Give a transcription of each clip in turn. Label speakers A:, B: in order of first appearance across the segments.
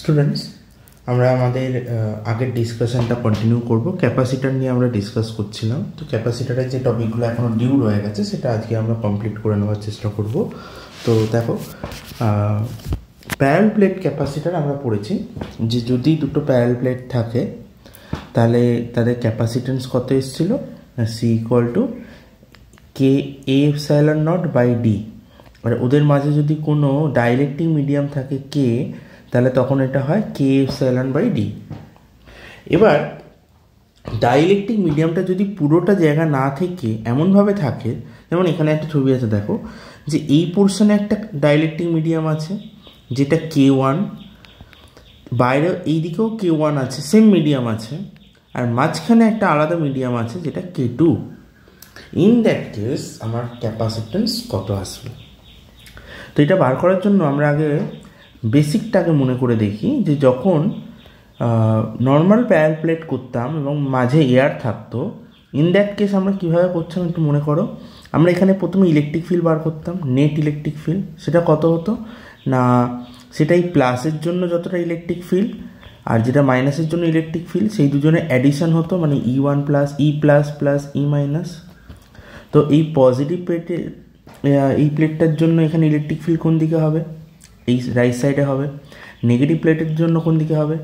A: Students, আমরা আমাদের আগের ডিসকাশনটা কন্টিনিউ করব। ক্যাপাসিটার নিয়ে আমরা ডিসকাস করছিলাম। তো ক্যাপাসিটারের যে টপিকগুলো এখনও ডিউ রয়ে গেছে সেটা আজকে আমরা কমপ্লিট করে নেওয়ার চেষ্টা করব। তো দেখো, প্যারাল প্লেট ক্যাপাসিটার আমরা পড়েছি যে যদি দুটো প্যারাল প্লেট থাকে তাহলে তাদের ক্যাপাসিটেন্স কত এসেছিল, C equal to K A epsilon not by D. আর ওদের মাঝে যদি কোনো ডাইলেকট্রিক মিডিয়াম থাকে কে, তাহলে তখন এটা হয় কে এপসাইলন বাই ডি। এবার ডাইলেকট্রিক মিডিয়ামটা যদি পুরোটা জায়গা না থেকে এমনভাবে থাকে, যেমন এখানে একটা ছবি আছে, দেখো যে এই পোর্শনে একটা ডাইলেকট্রিক মিডিয়াম আছে যেটা কে ওয়ান, বাইরে এই দিকেও কে ওয়ান আছে, সেম মিডিয়াম আছে, আর মাঝখানে একটা আলাদা মিডিয়াম আছে যেটা কে টু। ইন দ্যাট কেস আমার ক্যাপাসিটেন্স কত আসবে? তো এটা বার করার জন্য আমরা আগে বেসিকটাকে মনে করে দেখি যে যখন নর্মাল প্যারাল প্লেট করতাম এবং মাঝে এয়ার থাকতো, ইন দ্যাট কেস আমরা কীভাবে করছিলাম একটু মনে করো। আমরা এখানে প্রথমে ইলেকট্রিক ফিল্ড বার করতাম, নেট ইলেকট্রিক ফিল্ড। সেটা কত হতো না, সেটাই প্লাসের জন্য যতটা ইলেকট্রিক ফিল্ড আর যেটা মাইনাসের জন্য ইলেকট্রিক ফিল্ড, সেই দুজনের অ্যাডিশন হতো, মানে ই ওয়ান প্লাস ই প্লাস প্লাস ই মাইনাস। তো এই পজিটিভ প্লেটে, এই প্লেটটার জন্য এখানে ইলেকট্রিক ফিল্ড কোন দিকে হবে? এই রাইট সাইডে হবে। নেগেটিভ প্লেটের জন্য কোন দিকে হবে?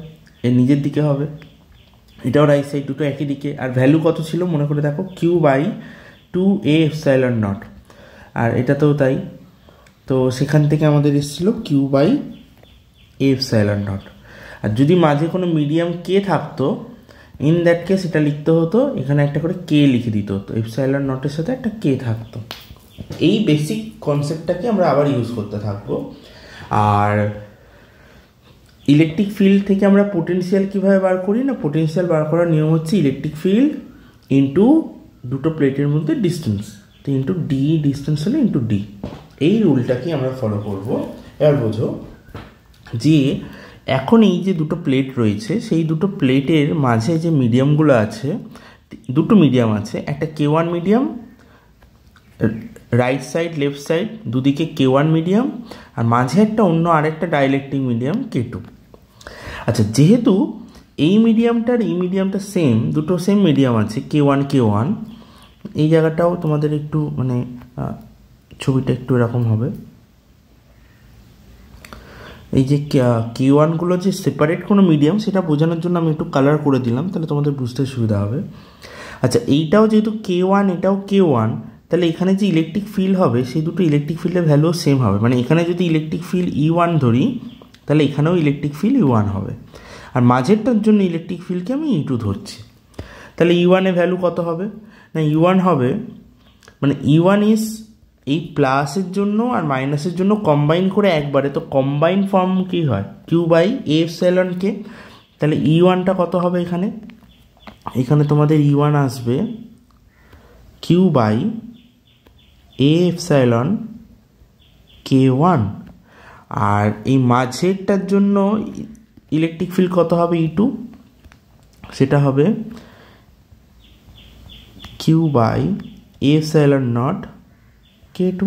A: এর নিজের দিকে হবে। এটাও রাইট সাইড, দুটো একই দিকে। আর ভ্যালু কত ছিল মনে করে দেখো, Q by two A epsilon naught. আর এটাতেও তাই। তো সেখান থেকে আমাদের এসেছিলো Q by A epsilon naught. আর যদি মাঝে কোনো মিডিয়াম কে থাকতো, ইন দ্যাট কেস এটা লিখতে হতো, এখানে একটা করে কে লিখে দিতে হতো, এপসাইলন নটের সাথে একটা কে থাকতো। এই বেসিক কনসেপ্টটাকে আমরা আবার ইউজ করতে থাকবো। আর ইলেকট্রিক ফিল্ড থেকে আমরা পোটেনশিয়াল কীভাবে বার করি না, পোটেনশিয়াল বার করার নিয়ম হচ্ছে ইলেকট্রিক ফিল্ড ইন্টু দুটো প্লেটের মধ্যে ডিস্টেন্স, তো ইন্টু ডি, ডিস্টেন্স হলে ইন্টু ডি। এই রুলটাকে আমরা ফলো করব। এবার বোঝো যে এখন এই যে দুটো প্লেট রয়েছে, সেই দুটো প্লেটের মাঝে যে মিডিয়ামগুলো আছে, দুটো মিডিয়াম আছে, একটা K one medium, right side left side দুদিকে কে ওয়ান মিডিয়াম, আর মাঝে একটা অন্য আরেকটা ডাইলেকট্রিক মিডিয়াম কে টু। আচ্ছা, যেহেতু এই মিডিয়ামটার এই মিডিয়ামটা সেম, দুটো সেম মিডিয়াম আছে কে ওয়ান, এই জায়গাটাও তোমাদের একটু মানে ছবিটা একটু এরকম হবে। এই যে কে ওয়ানগুলো যে সেপারেট কোনো মিডিয়াম, সেটা বোঝানোর জন্য আমি একটু কালার করে দিলাম, তাহলে তোমাদের বুঝতে সুবিধা হবে। আচ্ছা, এইটাও যেহেতু কে ওয়ান, এটাও কে ওয়ান, তাহলে এখানে যে ইলেকট্রিক ফিল্ড হবে সেই দুটো ইলেকট্রিক ফিল্ডের ভ্যালুও সেম হবে। মানে এখানে যদি ইলেকট্রিক ফিল্ড ই ওয়ান ধরি, তাহলে এখানেও ইলেকট্রিক ফিল্ড ই ওয়ান হবে। আর মাঝেরটার জন্য ইলেকট্রিক ফিল্ডকে আমি ই টু ধরছি। তাহলে ই ওয়ানের ভ্যালু কত হবে না, ই ওয়ান হবে, মানে ই ওয়ান ইজ এই প্লাসের জন্য আর মাইনাসের জন্য কম্বাইন করে একবারে, তো কম্বাইন ফর্ম কী হয়, Q by A epsilon K. তাহলে ই ওয়ানটা কত হবে এখানে, এখানে তোমাদের ই ওয়ান আসবে Q by A epsilon K one. আর এই মাঝেরটার জন্য ইলেকট্রিক ফিল্ড কত হবে, ই টু, সেটা হবে Q by A epsilon not K two.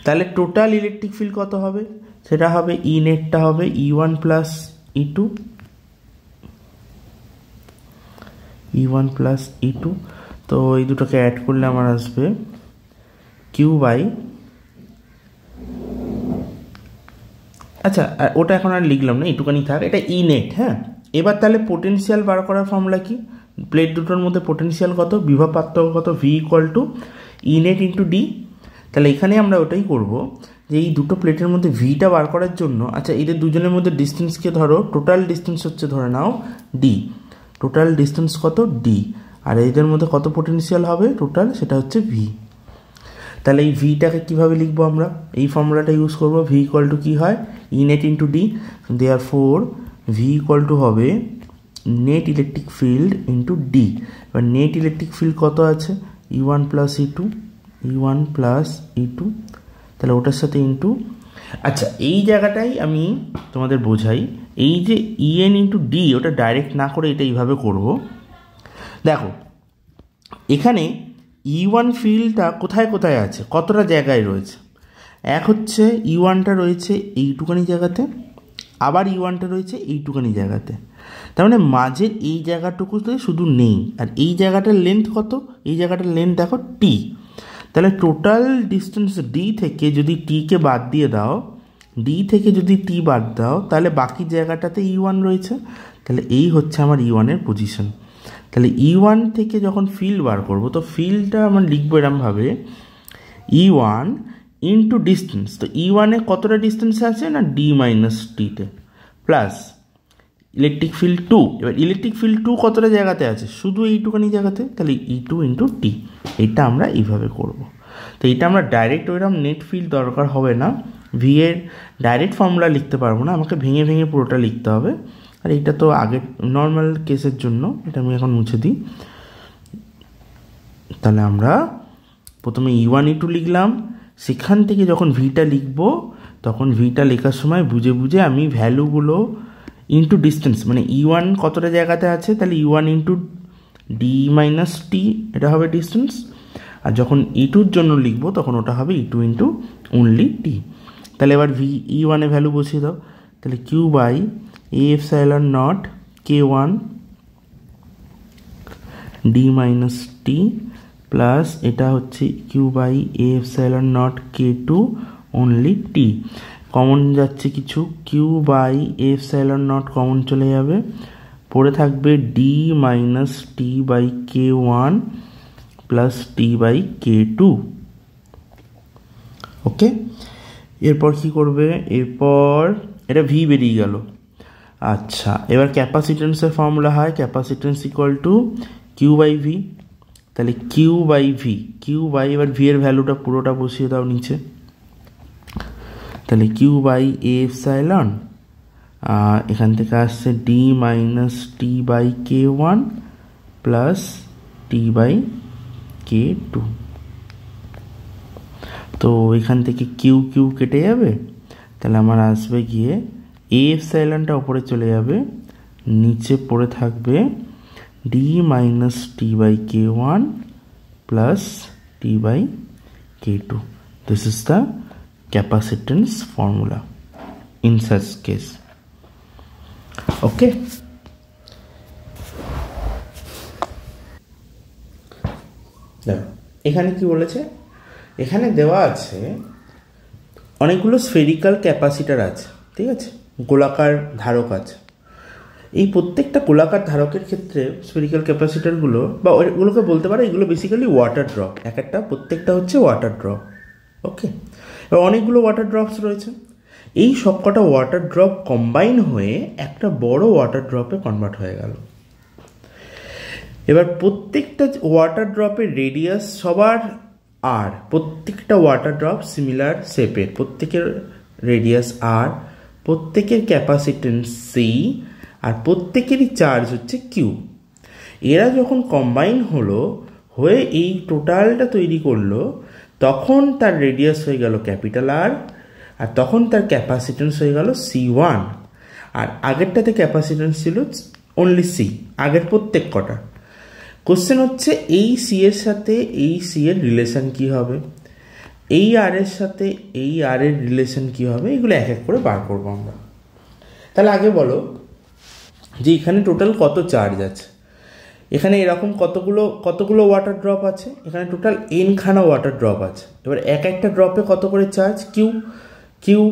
A: তাহলে টোটাল ইলেকট্রিক ফিল্ড কত হবে, সেটা হবে ই নেটটা হবে E one plus E two, E one plus E two. তো এই দুটোকে অ্যাড করলে আমার আসবে কিউ বাই, আচ্ছা ওটা এখন আর লিখলাম না, এইটুকানি থাক, এটা ই নেট। হ্যাঁ, এবার তাহলে পোটেনশিয়াল বার করার ফর্মুলা কি, প্লেট দুটোর মধ্যে পোটেনশিয়াল কত, বিভব পার্থক্য কত, ভি ইকুয়াল টু ই নেট ইন্টু ডি। তাহলে এখানে আমরা ওটাই করব যে এই দুটো প্লেটের মধ্যে ভিটা বার করার জন্য, আচ্ছা এদের দুজনের মধ্যে ডিস্টেন্সকে ধরো, টোটাল ডিস্টেন্স হচ্ছে ধরে নাও ডি, টোটাল ডিস্টেন্স কত ডি, আর এদের মধ্যে কত পোটেনশিয়াল হবে টোটাল, সেটা হচ্ছে ভি। তাহলে এই ভিটাকে কীভাবে লিখবো আমরা, এই ফর্মুলাটা ইউজ করবো। ভি ইকুয়াল টু কী হয়, E net into D, therefore V equal to হবে net electric field into D. এবার নেট ইলেকট্রিক ফিল্ড কত আছে, E one plus E two, E one plus E two, তাহলে ওটার সাথে ইন্টু। আচ্ছা, এই জায়গাটাই আমি তোমাদের বোঝাই, এই যে ই এন ইন্টু ডি, ওটা ডাইরেক্ট না করে এটা এইভাবে করব। দেখো এখানে ই ওয়ান ফিল্ডটা কোথায় কোথায় আছে, কতটা জায়গায় রয়েছে। এক হচ্ছে ই ওয়ানটা রয়েছে এইটুখানি জায়গাতে, আবার E1টা রয়েছে এইটুখানি জায়গাতে, তার মানে মাঝের এই জায়গাটুকুতে শুধু নেই। আর এই জায়গাটার লেন্থ কত? এই জায়গাটার লেন্থ দেখো টি। তাহলে টোটাল ডিস্টেন্স ডি থেকে যদি টিকে বাদ দিয়ে দাও, ডি থেকে যদি টি বাদ দাও, তাহলে বাকি জায়গাটাতে E1 রয়েছে। তাহলে এই হচ্ছে আমার E1-এর পজিশন। তাহলে E1 থেকে যখন ফিল্ড বার করবো, তো ফিল্ডটা আমরা লিখবো এরমভাবে, E1 ইন্টু ডিস্টেন্স। তো E1-এ কতটা ডিস্টেন্সে আছে না ডি মাইনাস টিতে, প্লাস ইলেকট্রিক ফিল্ড 2। এবার ইলেকট্রিক ফিল্ড 2 কতটা জায়গাতে আছে? শুধু এইটুখানি জায়গাতে, তাহলে E2 ইন্টু টি। এটা আমরা এইভাবে করব। তো এটা আমরা ডাইরেক্ট ওইরকম নেট ফিল্ড দরকার হবে না, ভি এর ডাইরেক্ট ফর্মুলা লিখতে পারবো না, আমাকে ভেঙে ভেঙে পুরোটা লিখতে হবে। আর এইটা তো আগের নর্মাল কেসের জন্য, এটা আমি এখন মুছে দিই। তাহলে আমরা প্রথমে E1 E2 লিখলাম, সেখান থেকে যখন ভিটা লিখবো তখন ভিটা লেখার সময় বুঝে বুঝে আমি ভ্যালুগুলো ইন্টু ডিস্টেন্স, মানে E1 কতটা জায়গাতে আছে, তাহলে E1 ইন্টু ডি মাইনাস টি, এটা হবে ডিস্টেন্স। আর যখন E2-র জন্য লিখবো তখন ওটা হবে E2 ইন্টু অনলি টি। তাহলে এবার E1 এ ভ্যালু বসিয়ে দাও, তাহলে Q by A epsilon not K1 D minus T, plus এটা হচ্ছে Q by A epsilon not K2 only T. Common যাচ্ছে কিছু, Q by A epsilon not common চলে যাবে, পড়ে থাকবে D minus T by K1 plus T by K2। Okay, এরপর কি করবে? এরপর এটা ভি বেরিয়ে গেল। আচ্ছা, এবার ক্যাপাসিটেন্সের ফর্মুলা হয় capacitance equal to Q by V. তাহলে Q by V, Q by, এবার ভি এর ভ্যালুটা পুরোটা বসিয়ে দাও নিচে। তাহলে কিউ বাই এ এপসাইলন, এখান থেকে আসছে D minus T by K1 plus T by K2। তো এখান থেকে কিউ কিউ কেটে যাবে, তাহলে আমার আসবে গিয়ে এ এপসাইলনটা উপরে চলে যাবে, নিচে পড়ে থাকবে D minus T by K1 plus T by K2। This is the capacitance formula in such case. Okay, এখানে কি বলেছে? এখানে দেওয়া আছে অনেকগুলো স্ফেরিক্যাল ক্যাপাসিটার আছে, ঠিক আছে, গোলাকার ধারক আছে। এই প্রত্যেকটা গোলাকার ধারকের ক্ষেত্রে স্ফেরিক্যাল ক্যাপাসিটারগুলো, বা ওগুলোকে বলতে পারো এগুলো বেসিক্যালি ওয়াটার ড্রপ, প্রত্যেকটা হচ্ছে ওয়াটার ড্রপ। ওকে, এবার অনেকগুলো ওয়াটার ড্রপস রয়েছে, এই সবকটা ওয়াটার ড্রপ কম্বাইন হয়ে একটা বড় ওয়াটার ড্রপে কনভার্ট হয়ে গেল। এবার প্রত্যেকটা ওয়াটার ড্রপের রেডিয়াস সবার আর, প্রত্যেকটা ওয়াটার ড্রপ সিমিলার শেপের, প্রত্যেকের রেডিয়াস আর, প্রত্যেকের ক্যাপাসিটেন্স সি, আর প্রত্যেকেরই চার্জ হচ্ছে কিউ। এরা যখন কম্বাইন হয়ে এই টোটালটা তৈরি করলো, তখন তার রেডিয়াস হয়ে গেল ক্যাপিটাল আর, আর তখন তার ক্যাপাসিটেন্স হয়ে গেল C1। আর আগেরটাতে ক্যাপাসিটেন্স ছিল অনলি সি, আগের প্রত্যেক কটা। কোশ্চেন হচ্ছে এই সি এর সাথে এই সি এর রিলেশন কি হবে, এই আর এর সাথে এই আর এর রিলেশন কি হবে, এগুলো এক এক করে বার করবো আমরা। তাহলে আগে বলো যে এখানে টোটাল কত চার্জ আছে, এখানে এরকম কতগুলো ওয়াটার ড্রপ আছে, এখানে টোটাল এনখানা ওয়াটার ড্রপ আছে। এবার এক একটা ড্রপে কত করে চার্জ, কিউ কিউ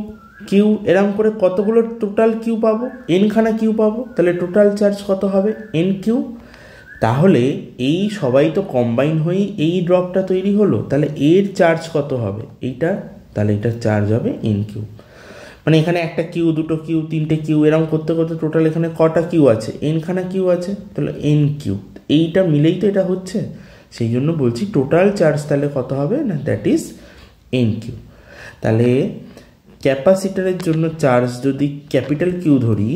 A: কিউ, এরকম করে কতগুলো টোটাল কিউ পাবো, এনখানা কিউ পাবো, তাহলে টোটাল চার্জ কত হবে, এন কিউ। তাহলে এই সবাই তো কম্বাইন হয়ে এই ড্রপটা তৈরি হলো, তাহলে এর চার্জ কত হবে এইটা, তাহলে এটার চার্জ হবে এন কিউ। মানে এখানে একটা কিউ, দুটো কিউ, তিনটে কিউ, এরকম করতে করতে টোটাল এখানে কটা কিউ আছে, এনখানা কিউ আছে, তাহলে এন কিউ। এইটা মিলেই তো এটা হচ্ছে, সেই জন্য বলছি টোটাল চার্জ তাহলে কত হবে না, দ্যাট ইজ এন কিউ। তাহলে ক্যাপাসিটারের জন্য চার্জ যদি ক্যাপিটাল কিউ ধরি,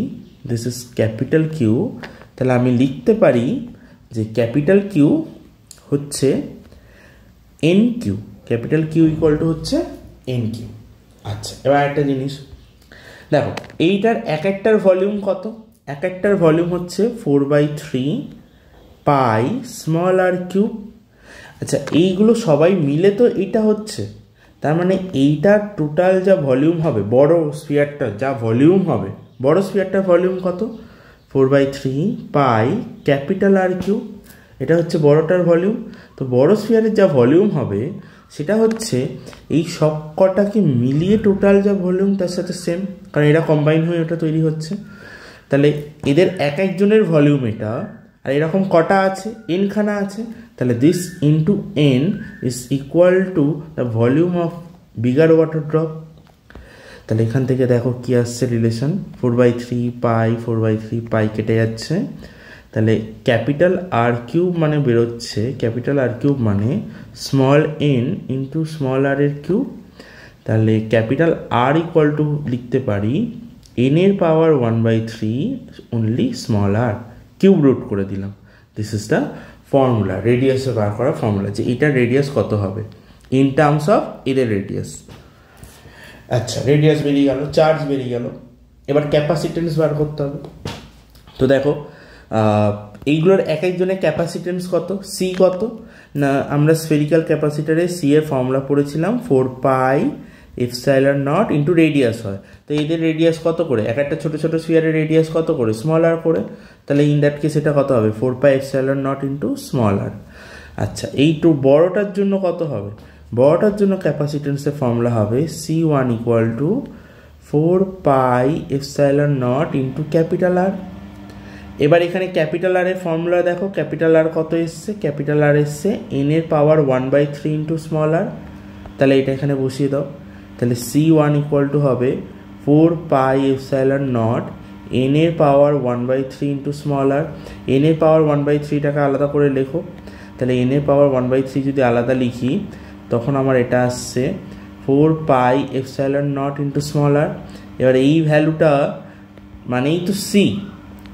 A: দিস ইজ ক্যাপিটাল কিউ, তাহলে আমি লিখতে পারি যে ক্যাপিটাল কিউ হচ্ছে N Q, capital Q equal to হচ্ছে এন কিউ। আচ্ছা, এবার একটা জিনিস দেখো, এইটার এক একটার ভলিউম কত, এক একটার ভলিউম হচ্ছে 4/3 পাই স্মল আর কিউব। আচ্ছা, এইগুলো সবাই মিলে তো এইটা হচ্ছে, তার মানে এইটার টোটাল যা ভলিউম হবে, বড় স্ফিয়ারটা যা ভলিউম হবে, বড় স্ফিয়ারটার ভলিউম কত? 4/3 পাই ক্যাপিটাল আর কিউব, এটা হচ্ছে বড়টার ভলিউম। তো বড় স্ফিয়ারের যা ভলিউম হবে সেটা হচ্ছে এই সব কটাকে মিলিয়ে টোটাল যা ভলিউম তার সাথে সেম, কারণ এরা কম্বাইন হয়ে ওটা তৈরি হচ্ছে। তাহলে এদের এক একজনের ভলিউম এটা, আর এরকম কটা আছে? এনখানা আছে। তাহলে this into N is equal to the volume of bigger water drop. তাহলে এখান থেকে দেখো কি আসছে রিলেশন, 4/3 পাই 4/3 পাই কেটে যাচ্ছে। তাহলে ক্যাপিটাল আর কিউব মানে বেরোচ্ছে, ক্যাপিটাল আর কিউব মানে স্মল এন ইন্টু স্মল আর এর কিউব। তাহলে ক্যাপিটাল আর ইকুয়াল টু লিখতে পারি এন এর পাওয়ার 1/3 অনলি স্মল আর, কিউব রুট করে দিলাম। দিস ইজ দ্য ফর্মুলা, রেডিয়াসে বার করা ফর্মুলা, যে এটার রেডিয়াস কত হবে ইন টার্মস অফ এদের রেডিয়াস। আচ্ছা, রেডিয়াস বেরিয়ে গেল, চার্জ বেরিয়ে গেল, এবার ক্যাপাসিটেন্স বার করতে হবে। তো দেখো এইগুলোর এক একজনের ক্যাপাসিটেন্স কত, সি কত না, আমরা স্ফেরিক্যাল ক্যাপাসিটারে সি এর ফর্মুলা পড়েছিলাম 4 pi epsilon not into radius হয়। তো এদের রেডিয়াস কত করে, এক একটা ছোটো ছোটো স্ফিয়ারের রেডিয়াস কত করে, স্মল আর করে। তাহলে ইন দ্যাট কেস এটা কত হবে, 4 pi epsilon not into small R. আচ্ছা, এই টু বড়টার জন্য কত হবে, বড়টার জন্য ক্যাপাসিটেন্সের ফর্মুলা হবে C1 equal to 4 pi epsilon not into capital R. এবার এখানে ক্যাপিটাল আর এর ফর্মুলা দেখো, ক্যাপিটাল আর কত এসছে, ক্যাপিটাল আর এসছে এন এর পাওয়ার 1/3 ইন্টু স্মল আর। তাহলে এটা এখানে বসিয়ে দাও। তাহলে C1 ইকুয়াল টু হবে 4 পাই এপসাইলন নট এন এর পাওয়ার 1/3 ইন্টু স্মল আর। এন এর পাওয়ার 1/3টাকে আলাদা করে লেখো। তাহলে এন এর পাওয়ার 1/3 যদি আলাদা লিখি তখন আমার এটা আসছে 4 pi epsilon not into small R. এবার এই ভ্যালুটা মানেই তো সি,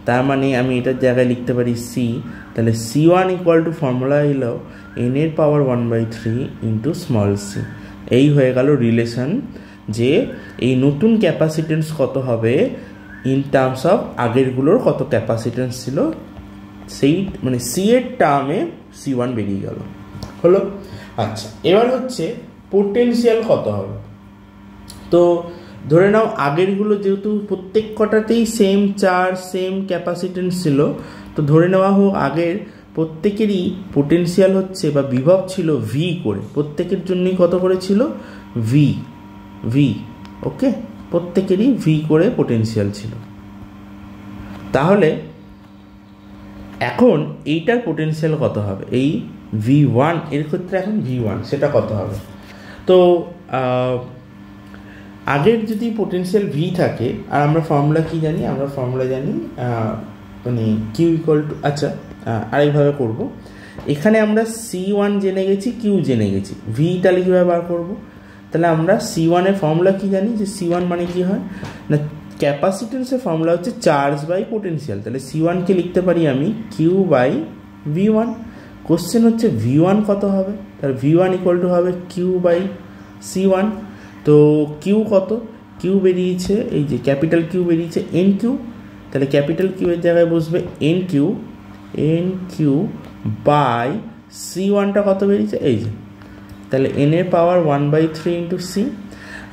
A: তার মানে আমি এটার জায়গায় লিখতে পারি সি। তাহলে C1 ইকুয়াল টু ফর্মুলা এলো এন এর পাওয়ার 1/3 ইন্টু স্মল সি। এই হয়ে গেল রিলেশন, যে এই নতুন ক্যাপাসিটেন্স কত হবে ইন টার্মস অফ আগেরগুলোর কত ক্যাপাসিটেন্স ছিল, সেই মানে সি এর টার্মে C1 বেরিয়ে গেল, হলো। আচ্ছা, এবার হচ্ছে পোটেনশিয়াল কত হবে। তো ধরে নাও আগেরগুলো যেহেতু প্রত্যেক কটাতেই সেম চার্জ সেম ক্যাপাসিটেন্স ছিল, তো ধরে নেওয়া হোক আগের প্রত্যেকেরই পোটেনশিয়াল হচ্ছে বা বিভব ছিল ভি করে, প্রত্যেকের জন্যই কত করে ছিল, ভি। ওকে, প্রত্যেকেরই ভি করে পোটেনশিয়াল ছিল। তাহলে এখন এইটার পোটেনশিয়াল কত হবে, এই V1 এর ক্ষেত্রে এখন V1 সেটা কত হবে। তো আগের যদি পোটেনশিয়াল ভি থাকে, আর আমরা ফর্মুলা কি জানি, আমরা ফর্মুলা জানি মানে কিউ ইকুয়াল টু, আচ্ছা আরেকভাবে করব, এখানে আমরা C1 জেনে গেছি, কিউ জেনে গেছি, ভিটা কীভাবে বার করব। তাহলে আমরা C1 এর ফর্মুলা কি জানি, যে C1 মানে কি হয় না, ক্যাপাসিটেন্সের ফর্মুলা হচ্ছে চার্জ বাই পোটেনশিয়াল। তাহলে C1 কে লিখতে পারি আমি কিউ বাই V1। কোশ্চেন হচ্ছে V1 কত হবে, তাহলে V1 ইকুয়াল টু হবে কিউ বাই C1। তো কিউ কত, কিউ বেরিয়েছে এই যে ক্যাপিটাল কিউ বেরিয়েছে এন কিউ। তাহলে ক্যাপিটাল কিউ এর জায়গায় বসবে এন কিউ বাই C1টা কত বেরিয়েছে এই যে, তাহলে এন এর পাওয়ার 1/3 ইন্টু সি।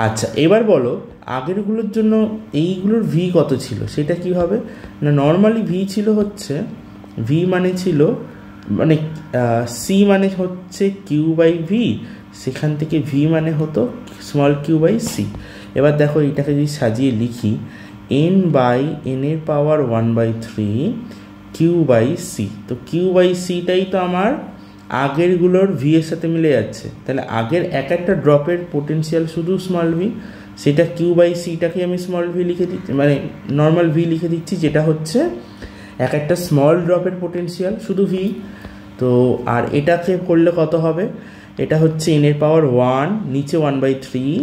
A: আচ্ছা, এবার বলো আগেরগুলোর জন্য এইগুলোর ভি কত ছিল, সেটা কি হবে না, নর্মালি ভি ছিল হচ্ছে, ভি মানে ছিল মানে সি মানে হচ্ছে কিউ বাই ভি, সেখান থেকে ভি মানে হতো স্মল কিউ বাই সি। এবার দেখো এটাকে যদি সাজিয়ে লিখি এন বাই এন এর পাওয়ার 1/3 কিউ বাই সি। তো কিউ বাই সিটাই তো আমার আগেরগুলোর ভি এর সাথে মিলে যাচ্ছে। তাহলে আগের এক একটা ড্রপের পোটেনশিয়াল শুধু স্মল ভি, সেটা কিউ বাই সিটাকে আমি স্মল ভি লিখে দিচ্ছি, মানে নর্মাল ভি লিখে দিচ্ছি, যেটা হচ্ছে এক একটা স্মল ড্রপের পোটেনশিয়াল শুধু ভি। তো আর এটাকে করলে কত হবে, এটা হচ্ছে এন এর পাওয়ার 1 নিচে 1/3,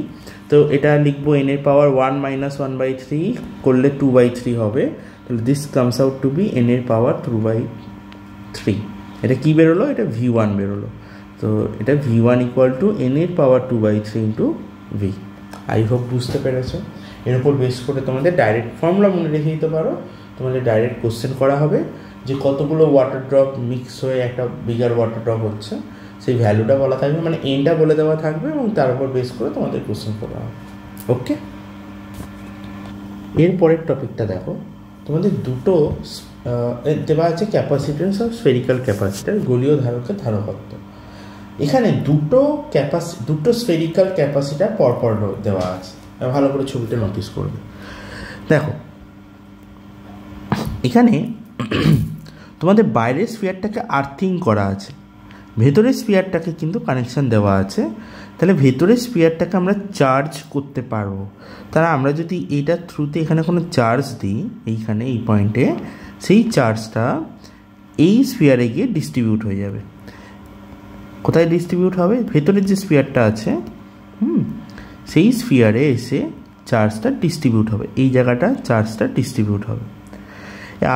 A: তো এটা লিখবো এন এর পাওয়ার 1 মাইনাস 1/3 করলে 2/3 হবে। তাহলে this comes out to be N এর পাওয়ার 2/3। এটা কি বেরোলো, এটা V1 বেরোলো। তো এটা V1 ইকুয়াল টু এন এর power 2/3 into V. I hope বুঝতে পেরেছো। এর উপর বেস করে তোমাদের ডাইরেক্ট ফর্মুলা মনে রেখে দিতে পারো, তোমাদের ডাইরেক্ট কোশ্চেন করা হবে যে কতগুলো ওয়াটার ড্রপ মিক্স হয়ে একটা বিগার ওয়াটার ড্রপ হচ্ছে, সেই ভ্যালুটা বলা থাকবে, মানে এনটা বলে দেওয়া থাকবে এবং তার উপর বেস করে তোমাদের কোশ্চেন করা হবে। ওকে। এর পরের টপিকটা দেখো, তোমাদের দুটো দেওয়া আছে ক্যাপাসিটেন্স অফ স্ফেরিক্যাল ক্যাপাসিটর, গোলীয় ধারকের ধারকত্ব। এখানে দুটো স্ফেরিক্যাল ক্যাপাসিটার পরপর দেওয়া আছে, ভালো করে ছবিটা নোটিস করবে। দেখো এখানে তোমাদের বাইরের স্ফিয়ারটাকে আর্থিং করা আছে, ভেতরের স্ফিয়ারটাকে কিন্তু কানেকশান দেওয়া আছে। তাহলে ভেতরের স্ফিয়ারটাকে আমরা চার্জ করতে পারবো। তাহলে আমরা যদি এইটার থ্রুতে এখানে কোনো চার্জ দিই, এইখানে এই পয়েন্টে, সেই চার্জটা এই স্ফিয়ারে গিয়ে ডিস্ট্রিবিউট হয়ে যাবে। কোথায় ডিস্ট্রিবিউট হবে? ভেতরের যে স্ফিয়ারটা আছে সেই স্ফিয়ারে এসে চার্জটা ডিস্ট্রিবিউট হবে, এই জায়গাটা চার্জটা ডিস্ট্রিবিউট হবে।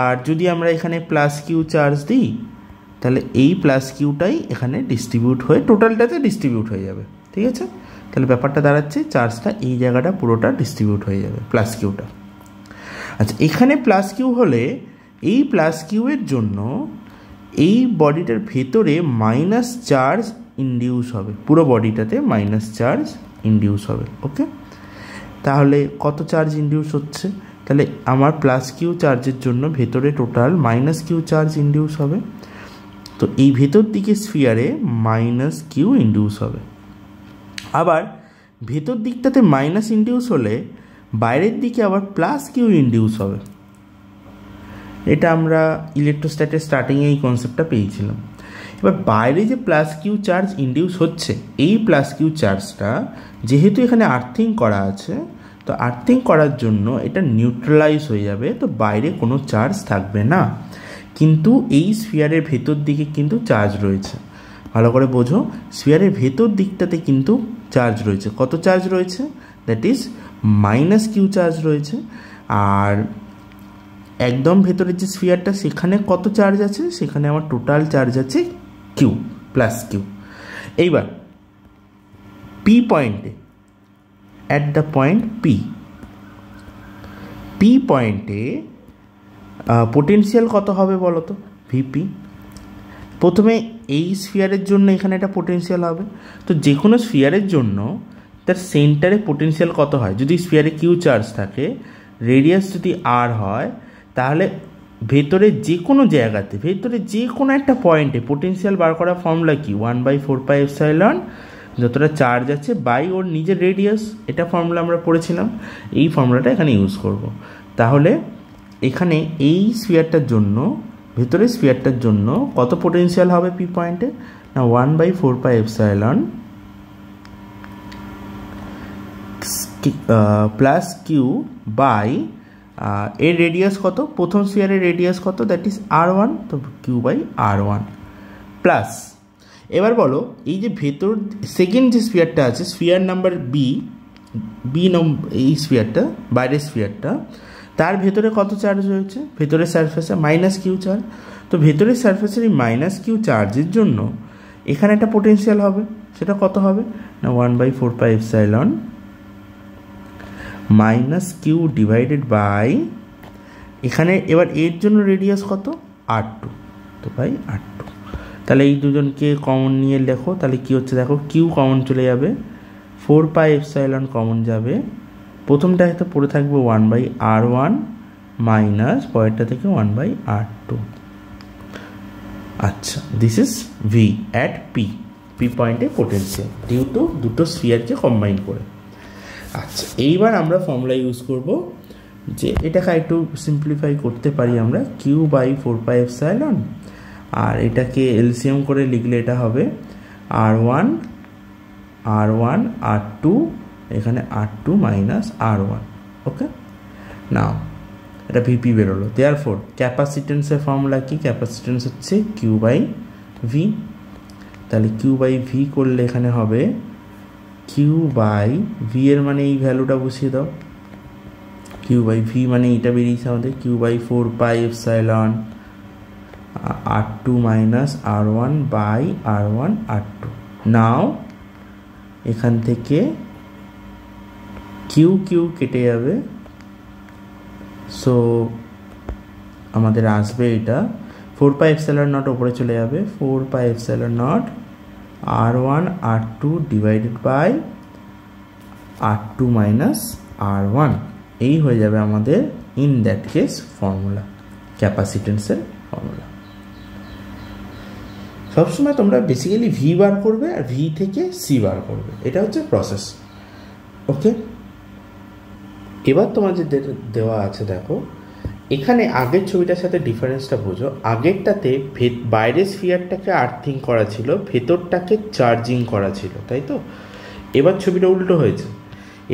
A: আর যদি আমরা এখানে প্লাস কিউ চার্জ দিই, তাহলে এই প্লাস কিউটাই এখানে ডিস্ট্রিবিউট হয়ে টোটালটাতে ডিস্ট্রিবিউট হয়ে যাবে। ঠিক আছে, তাহলে ব্যাপারটা দাঁড়াচ্ছে চার্জটা এই জায়গাটা পুরোটা ডিস্ট্রিবিউট হয়ে যাবে, প্লাস কিউটা। আচ্ছা, এখানে প্লাস কিউ হলে এই প্লাস কিউয়ের জন্য এই বডিটার ভেতরে মাইনাস চার্জ ইনডিউস হবে, পুরো বডিটাতে মাইনাস চার্জ ইনডিউস হবে। ওকে, তাহলে কত চার্জ ইনডিউস হচ্ছে? তাহলে আমার প্লাস কিউ চার্জের জন্য ভেতরে total minus Q charge induce হবে। তো এই ভেতর দিকে স্ফিয়ারে মাইনাস কিউ ইনডিউস হবে। আবার ভেতর দিকটাতে মাইনাস ইনডিউস হলে বাইরের দিকে আবার প্লাস কিউ ইনডিউস হবে। এটা আমরা ইলেকট্রোস্ট্যাটের স্টার্টিংয়ে এই কনসেপ্টটা পেয়েছিলাম। এবার বাইরে যে প্লাস কিউ চার্জ ইনডিউস হচ্ছে, এই প্লাস কিউ চার্জটা যেহেতু এখানে আর্থিং করা আছে, তো আর্থিং করার জন্য এটা নিউট্রালাইজ হয়ে যাবে, তো বাইরে কোনো চার্জ থাকবে না। কিন্তু এই স্ফিয়ারের ভেতর দিকে কিন্তু চার্জ রয়েছে, ভালো করে বোঝো, স্ফিয়ারের ভেতর দিকটাতে কিন্তু চার্জ রয়েছে। কত চার্জ রয়েছে? That is minus Q charge রয়েছে। আর একদম ভেতরের যে স্ফিয়ারটা, সেখানে কত চার্জ আছে? সেখানে আমার টোটাল চার্জ আছে কিউ, প্লাস কিউ। এইবার পি পয়েন্টে, অ্যাট দ্য পয়েন্ট পি পয়েন্টে পোটেনশিয়াল কত হবে বলো তো? ভিপি। প্রথমে এই স্ফিয়ারের জন্য এখানে একটা পোটেনশিয়াল হবে। তো যে কোনো স্ফিয়ারের জন্য তার সেন্টারে পোটেনশিয়াল কত হয়? যদি স্ফিয়ারে কিউ চার্জ থাকে, রেডিয়াস যদি আর হয়, তাহলে ভেতরে যে কোনো জায়গাতে, ভেতরে যে কোনো একটা পয়েন্টে পোটেনশিয়াল বার করা ফর্মুলা কি? 1/4πε যতটা চার্জ আছে বাই ওর নিজের রেডিয়াস। এটা ফর্মুলা আমরা পড়েছিলাম, এই ফর্মুলাটা এখানে ইউজ করব। তাহলে এখানে এই স্ফিয়ারটার জন্য, ভেতরের স্ফিয়ারটার জন্য কত পোটেনশিয়াল হবে পি পয়েন্টে? না 1/4πε প্লাস কিউ বাই এর রেডিয়াস কত? প্রথম স্ফিয়ারের রেডিয়াস কত? দ্যাট ইজ R1, তো কিউ বাই R1 প্লাস। এবার বলো, এই যে ভেতর সেকেন্ড যে স্ফিয়ারটা আছে, স্ফিয়ার নাম্বার বি নম্বর, এই স্ফিয়ারটা, বাইরের স্ফিয়ারটা, তার ভেতরে কত চার্জ রয়েছে? ভেতরের সারফেসে মাইনাস কিউ চার্জ। তো ভেতরের সারফেসের এই মাইনাস কিউ চার্জের জন্য এখানে একটা পোটেনশিয়াল হবে, সেটা কত হবে? না 1/4πε মাইনাস কিউ ডিভাইডেড বাই, এখানে এবার এর জন্য রেডিয়াস কত? R2, তো বাই R2। তাহলে এই দুজনকে কমন নিয়ে লেখো, তাহলে কি হচ্ছে দেখো, কিউ কমন চলে যাবে, 4πε কমন যাবে, প্রথমটা হয়তো পড়ে থাকবে 1/R1 মাইনাস পরেরটা থেকে 1/R2। আচ্ছা, this is V at P পয়েন্টে পোটেনশিয়াল ডিউ টু দুটো স্ফিয়ারকে কম্বাইন করে। আচ্ছা, এইবার আমরা ফর্মুলা ইউজ করব, যে এটাকে একটু সিম্পলিফাই করতে পারি আমরা, Q/4πε, আর এটাকে এলসিএম করে লিখলে এটা হবে R1 R2, এখানে R2 মাইনাস R1। ওকে, নাও এটা ভিপি বেরোলো। দেয়ারফর ক্যাপাসিটেন্সের ফর্মুলা কি? ক্যাপাসিটেন্স হচ্ছে Q/V। তাহলে Q/V করলে এখানে হবে Q/V এর মানে এই ভ্যালুটা বসিয়ে দাও, Q/V মানে এইটা বেরিয়েছে আমাদের, Q/4πε R2 minus R1 by R1 R2। নাও এখান থেকে কিউ কেটে যাবে, সো আমাদের আসবে এটা 4πε0 ওপরে চলে যাবে, 4πε0 R1 R2 divided by R2 minus R1। এই হয়ে যাবে আমাদের ইন দ্যাট কেস ফর্মুলা, ক্যাপাসিটেন্সের ফর্মুলা। সবসময় তোমরা বেসিক্যালি ভি বার করবে আর ভি থেকে সি বার করবে, এটা হচ্ছে প্রসেস। ওকে, এবার তোমাদের দেওয়া আছে, দেখো এখানে আগের ছবিটার সাথে ডিফারেন্সটা বোঝো। আগেরটাতে বাইরের স্ফিয়ারটাকে আর্থিং করা ছিল, ভেতরটাকে চার্জিং করা ছিল, তাই তো? এবার ছবিটা উল্টো হয়েছে,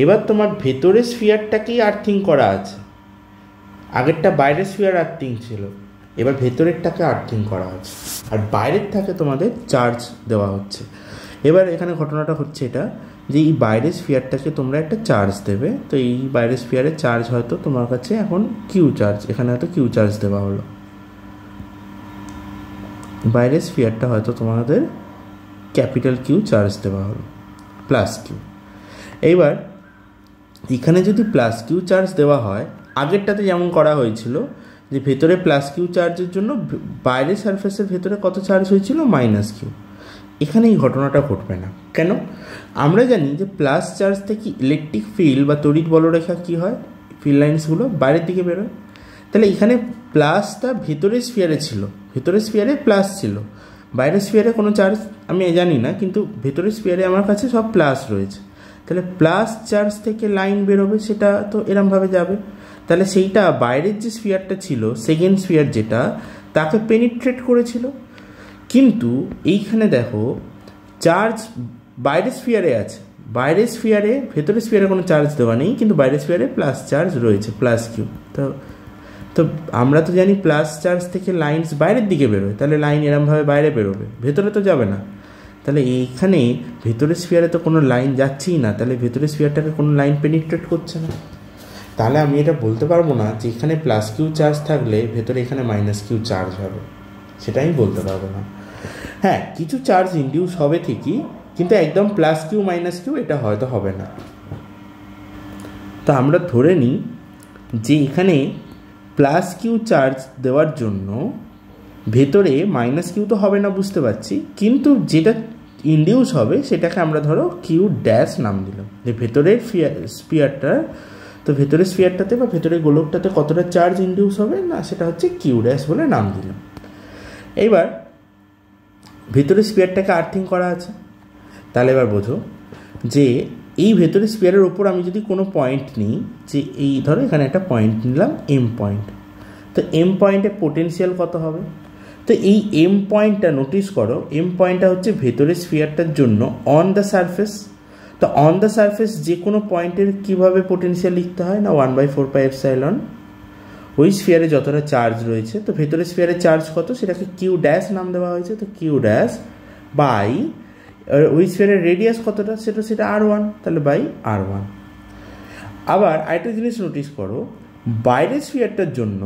A: এবার তোমার ভেতরের স্ফিয়ারটাকেই আর্থিং করা আছে। আগেরটা বাইরের স্ফিয়ার আর্থিং ছিল, এবার ভেতরেরটাকে আর্থিং করা আছে, আর বাইরের থেকে তোমাদের চার্জ দেওয়া হচ্ছে। এবার এখানে ঘটনাটা হচ্ছে এটা যে এই বাইরের স্ফিয়ারটাকে তোমরা একটা চার্জ দেবে, তো এই বাইরের স্ফিয়ারের চার্জ হয়তো তোমার কাছে এখন কিউ চার্জ, এখানে হয়তো কিউ চার্জ দেওয়া হলো। বাইরের স্ফিয়ারটা হয়তো তোমাদের ক্যাপিটাল কিউ চার্জ দেওয়া হলো, প্লাস কিউ। এইবার এখানে যদি প্লাস কিউ চার্জ দেওয়া হয়, আগেরটাতে যেমন করা হয়েছিল যে ভেতরে প্লাস কিউ চার্জের জন্য বাইরের সারফেসের ভেতরে কত চার্জ হয়েছিল, মাইনাস কিউ। এখানে এই ঘটনাটা ঘটবে না। কেন? আমরা জানি যে প্লাস চার্জ থেকে ইলেকট্রিক ফিল্ড বা তড়িৎ বলরেখা কী হয়, ফিল্ড লাইন্সগুলো বাইরের দিকে বেরোয়। তাহলে এখানে প্লাসটা ভেতরের স্ফিয়ারে ছিল, ভেতরের স্ফিয়ারে প্লাস ছিল, বাইরের স্ফিয়ারে কোনো চার্জ আমি জানি না, কিন্তু ভেতরের স্ফিয়ারে আমার কাছে সব প্লাস রয়েছে। তাহলে প্লাস চার্জ থেকে লাইন বেরোবে, সেটা তো এরমভাবে যাবে। তাহলে সেইটা বাইরের যে স্ফিয়ারটা ছিল, সেকেন্ড স্ফিয়ার যেটা, তাকে পেনিট্রেট করেছিল। কিন্তু এইখানে দেখো চার্জ বাইরের স্ফিয়ারে আছে, বাইরের স্ফিয়ারে, ভেতরের স্ফিয়ারে কোনো চার্জ দেওয়া নেই, কিন্তু বাইরের স্ফিয়ারে প্লাস চার্জ রয়েছে, প্লাস কিউ। তো আমরা তো জানি প্লাস চার্জ থেকে লাইন্স বাইরের দিকে বেরোয়, তাহলে লাইন এরমভাবে বাইরে বেরোবে, ভেতরে তো যাবে না। তাহলে এইখানে ভেতরের স্ফিয়ারে তো কোনো লাইন যাচ্ছেই না, তাহলে ভেতরের স্ফিয়ারটাকে কোনো লাইন পেনিট্রেট করছে না। তাহলে আমি এটা বলতে পারবো না যে এখানে প্লাস কিউ চার্জ থাকলে ভেতরে এখানে মাইনাস কিউ চার্জ হবে, সেটা আমি বলতে পারবো না। হ্যাঁ, কিছু চার্জ ইনডিউস হবে ঠিকই, কিন্তু একদম প্লাস কিউ মাইনাস কিউ এটা হয়তো হবে না। তো আমরা ধরে নিই যে এখানে প্লাস কিউ চার্জ দেওয়ার জন্য ভেতরে মাইনাস কিউ তো হবে না, বুঝতে পারছি, কিন্তু যেটা ইনডিউস হবে সেটাকে আমরা ধরো কিউ ড্যাশ নাম দিলাম, যে ভেতরের স্ফিয়ারটা, তো ভেতরের স্ফিয়ারটাতে বা ভেতরের গোলকটাতে কতটা চার্জ ইনডিউস হবে না, সেটা হচ্ছে কিউ ড্যাশ বলে নাম দিলাম। এইবার ভেতরের স্ফিয়ারটাকে আর্থিং করা আছে, তাহলে এবার বোঝো যে এই ভেতরের স্ফিয়ারের ওপর আমি যদি কোনো পয়েন্ট নিই, যে এই ধরো এখানে একটা পয়েন্ট নিলাম এম পয়েন্ট, তো এম পয়েন্টে পোটেনশিয়াল কত হবে? তো এই এম পয়েন্টটা নোটিস করো, এম পয়েন্টটা হচ্ছে ভেতরের স্ফিয়ারটার জন্য অন দ্য সারফেস। তো অন দ্য সারফেস যে কোনো পয়েন্টের কীভাবে পোটেনশিয়াল লিখতে হয় না, 1/4πε, ওই স্ফিয়ারে যতটা চার্জ রয়েছে, তো ভেতরের স্ফিয়ারের চার্জ কত সেটাকে কিউ ড্যাশ নাম দেওয়া হয়েছে, তো কিউ ড্যাশ বাই ওই স্ফিয়ারের রেডিয়াস কতটা সেটা R1, তাহলে বাই R1। আবার আরেকটা জিনিস নোটিস করো, বাইরের স্ফিয়ারটার জন্য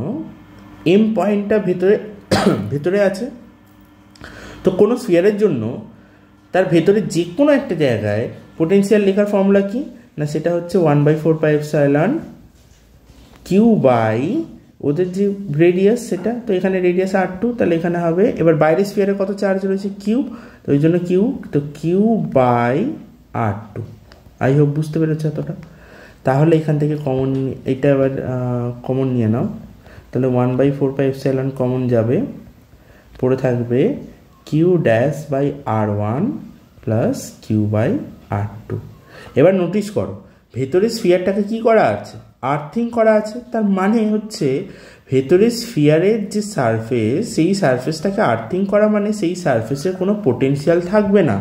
A: এম পয়েন্টটা ভেতরে আছে, তো কোনো স্ফিয়ারের জন্য তার ভেতরে যে কোনো একটা জায়গায় পোটেনশিয়াল লেখার ফর্মুলা কি না, সেটা হচ্ছে 1/4πε কিউ বাই ওদের যে রেডিয়াস সেটা, তো এখানে রেডিয়াস R2, তাহলে এখানে হবে, এবার বাইরের স্ফিয়ারে কত চার্জ রয়েছে কিউ, তো ওই জন্য কিউ, তো Q by R2। I hope বুঝতে পেরেছো এতটা। তাহলে এখান থেকে কমন, এটা এবার কমন নিয়ে নাও, তাহলে 1/4πε কমন যাবে, পড়ে থাকবে Q dash by R1 plus Q by R2। এবার নোটিস করো ভেতরের স্ফিয়ারটাকে কি করা আছে, আর্থিং করা আছে, তার মানে হচ্ছে ভেতরের স্ফিয়ারের যে সারফেস, সেই সারফেসটাকে আর্থিং করা মানে সেই সারফেসের কোনো পোটেনশিয়াল থাকবে না,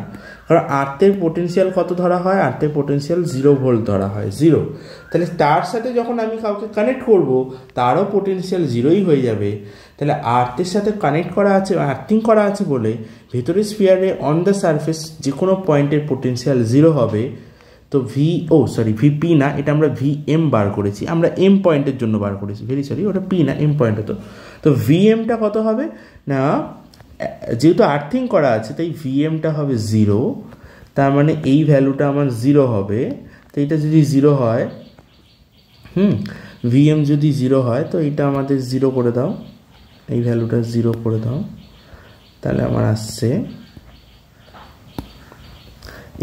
A: কারণ আর্থের পোটেনশিয়াল কত ধরা হয়, আর্থের পোটেনশিয়াল 0 ভোল্ট ধরা হয়, 0। তাহলে তার সাথে যখন আমি কাউকে কানেক্ট করব, তারও পোটেনশিয়াল 0ই হয়ে যাবে। তাহলে আর্থের সাথে কানেক্ট করা আছে, আর্থিং করা আছে বলে ভেতরের স্ফিয়ারে অন দ্য সারফেস যে কোনো পয়েন্টের পোটেনশিয়াল 0 হবে। তো ভিপি না, এটা আমরা ভিএম বার করেছি, আমরা এম পয়েন্টের জন্য বার করেছি, ওটা পি না, এম পয়েন্ট হতো। তো ভিএমটা কত হবে না, যেহেতু আর্থিং করা আছে তাই ভিএমটা হবে 0, তার মানে এই ভ্যালুটা আমার 0 হবে। তো এটা যদি 0 হয়, ভিএম যদি 0 হয়, তো এটা আমাদের 0 করে দাও, এই ভ্যালুটা 0 করে দাও, তাহলে আমার আসছে,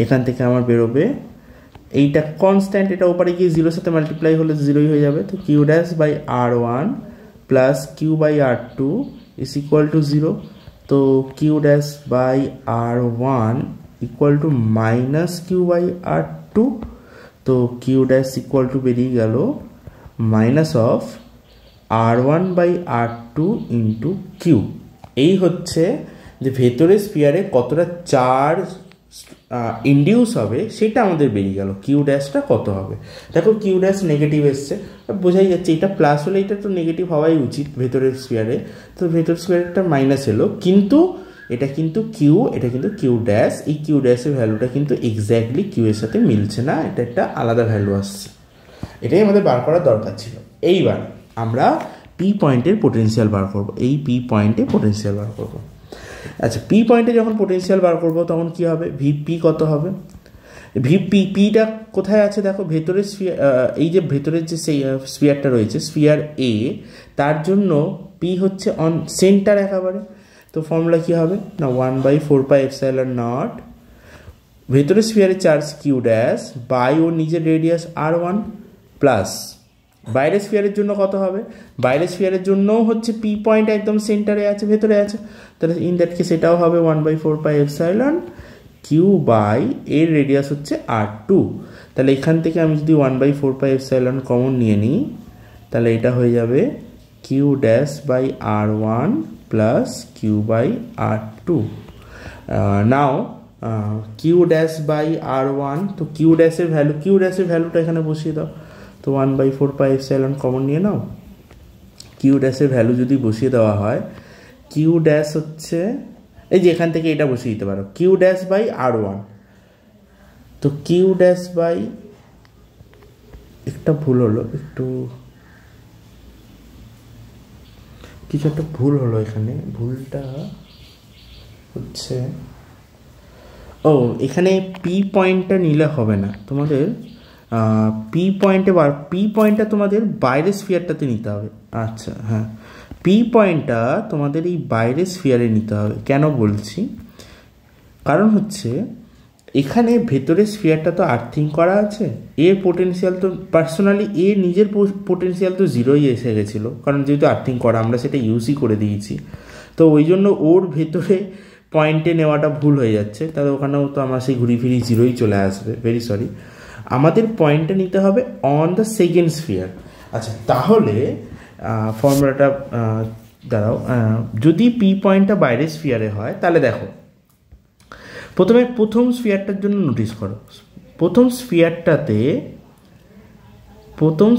A: এখান থেকে আমার বেরোবে এইটা কনস্ট্যান্ট, এটা ওপারে গিয়ে জিরোর সাথে মাল্টিপ্লাই হলে জিরোই হয়ে যাবে। তো Q dash by R one plus Q by R two is equal to zero. তো Q dash by R one equal to minus Q by R two. তো কিউ ড্যাশ ইকুয়াল টু বেরিয়ে গেল minus of R one by R two into Q. এই হচ্ছে যে ভেতরের স্পিয়ারে কতটা charge induce হবে সেটা আমাদের বেরিয়ে গেল। কিউ ড্যাশটা কত হবে, দেখো কিউ ড্যাশ নেগেটিভ এসছে, বোঝাই যাচ্ছে এটা প্লাস হলে এটা তো নেগেটিভ হওয়াই উচিত ভেতরের স্পিয়ারে। তো ভেতরের স্পিয়ারটা মাইনাস এলো, কিন্তু এটা কিন্তু কিউ, এটা কিন্তু কিউ ড্যাশ, এই কিউ ড্যাশের ভ্যালুটা কিন্তু এক্স্যাক্টলি কিউ এর সাথে মিলছে না, এটা একটা আলাদা ভ্যালু আসছে। এটাই আমাদের বার করার দরকার ছিল। এইবার আমরা পি পয়েন্টের পোটেনশিয়াল বার করব, এই পি পয়েন্টে পোটেনশিয়াল বার করব। আচ্ছা, পি পয়েন্টে যখন পোটেনশিয়াল বার করব তখন কি হবে, ভিপি কত হবে, ভিপি পিটা কোথায় আছে দেখো, ভেতরের স্ফিয়ার, এই যে ভেতরের যে সেই স্ফিয়ারটা রয়েছে স্ফিয়ার এ, তার জন্য পি হচ্ছে অন সেন্টার একেবারে। তো ফর্মুলা কি হবে না, 1/4πε0 ভেতরের স্ফিয়ারের চার্জ কিউ ড্যাশ বাই ওর নিজের রেডিয়াস আর ওয়ান প্লাস বাইরের স্ফিয়ারের জন্য কত হবে, বাইরের স্ফিয়ারের জন্যও হচ্ছে পি পয়েন্ট একদম সেন্টারে আছে, ভেতরে আছে, তাহলে ইন দ্যাট কেস এটাও হবে 1/4πε কিউ বাই এর রেডিয়াস হচ্ছে আর টু। তাহলে এখান থেকে আমি যদি 1/4πε কমন নিয়ে নিই তাহলে এটা হয়ে যাবে Q dash by R one plus Q by R two. Now Q dash by R one, তো কিউ ড্যাশের ভ্যালুটা এখানে বসিয়ে দাও। তো 1/4πε কমন নিয়ে নাও, কিউ ড্যাশের ভ্যালু যদি বসিয়ে দেওয়া হয়, কিউ ড্যাশ হচ্ছে এই যে এখান থেকে এটা বসিয়ে দিতে পারো, Q dash by R one. তো কিউ ড্যাশ বাই, একটা ভুল হলো, একটু কিছু একটা ভুল হলো এখানে, ভুলটা হচ্ছে ও এখানে পি পয়েন্টটা নিলে হবে না তোমাদের, পি পয়েন্টটা তোমাদের বাইরের স্ফিয়ারটাতে নিতে হবে। আচ্ছা হ্যাঁ, পি পয়েন্টটা তোমাদের এই বাইরের স্ফিয়ারে নিতে হবে। কেন বলছি, কারণ হচ্ছে এখানে ভেতরের স্ফিয়ারটা তো আর্থিং করা আছে, এর পোটেনশিয়াল তো পার্সোনালি এর নিজের পোটেনশিয়াল তো জিরোই এসে গেছিলো, কারণ যেহেতু আর্থিং করা আমরা সেটা ইউজই করে দিয়েছি। তো ওই জন্য ওর ভেতরে পয়েন্টে নেওয়াটা ভুল হয়ে যাচ্ছে, তাহলে ওখানেও তো আমার সেই ঘুরি ফিরি জিরোই চলে আসবে, ভেরি সরি। আমাদের পয়েন্টটা নিতে হবে অন দ্য সেকেন্ড স্ফিয়ার। আচ্ছা, তাহলে ফর্মুলাটা দাঁড়াও, যদি পি পয়েন্টটা বাইরের স্ফিয়ারে হয় তাহলে দেখো প্রথমে প্রথম স্ফিয়ারটার জন্য নোটিস করো, প্রথম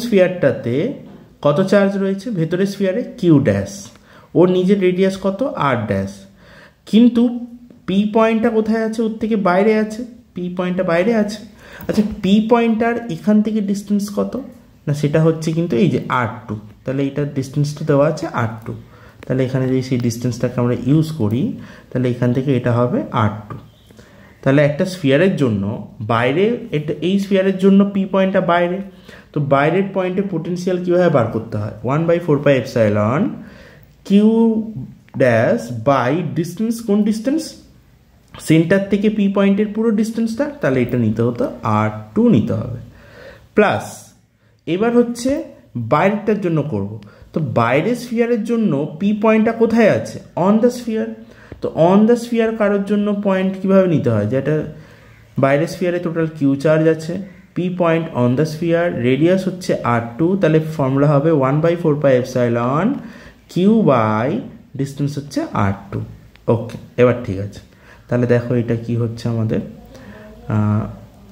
A: স্ফিয়ারটাতে কত চার্জ রয়েছে ভেতরের স্ফিয়ারে, কিউ ড্যাশ, ওর নিজের রেডিয়াস কত আর ড্যাশ, কিন্তু পি পয়েন্টটা কোথায় আছে, ওর থেকে বাইরে আছে, পি পয়েন্টটা বাইরে আছে। আচ্ছা, পি পয়েন্টটার এখান থেকে ডিস্টেন্স কত না, সেটা হচ্ছে কিন্তু এই যে আর টু, তাহলে এইটার ডিস্টেন্সটা দেওয়া আছে আর টু, তাহলে এখানে যদি সেই ডিস্টেন্সটাকে আমরা ইউজ করি তাহলে এখান থেকে এটা হবে আর টু। তাহলে একটা স্ফিয়ারের জন্য বাইরে, এটা এই স্ফিয়ারের জন্য পি পয়েন্টটা বাইরে, তো বাইরের পয়েন্টে পোটেনশিয়াল কীভাবে বার করতে হয়, 1/4πε কিউ ড্যাশ বাই ডিস্টেন্স, কোন ডিস্টেন্স, সেন্টার থেকে পি পয়েন্টের পুরো ডিস্টেন্সটা, তাহলে এটা নিতে হতো আর টু নিতে হবে, প্লাস এবার হচ্ছে বাইরেরটার জন্য করব। তো বাইরের স্ফিয়ারের জন্য পি পয়েন্টটা কোথায় আছে, অন দ্য স্ফিয়ার। তো অন দ্য স্ফিয়ার কারোর জন্য পয়েন্ট কীভাবে নিতে হয়, যেটা বাইরের স্ফিয়ারে টোটাল কিউ চার্জ আছে, P point on the sphere, radius হচ্ছে আর টু, তাহলে ফর্মুলা হবে 1/4πε কিউ বাই ডিস্টেন্স হচ্ছে আর টু। ওকে, এবার ঠিক আছে, তাহলে দেখো এটা কি হচ্ছে আমাদের,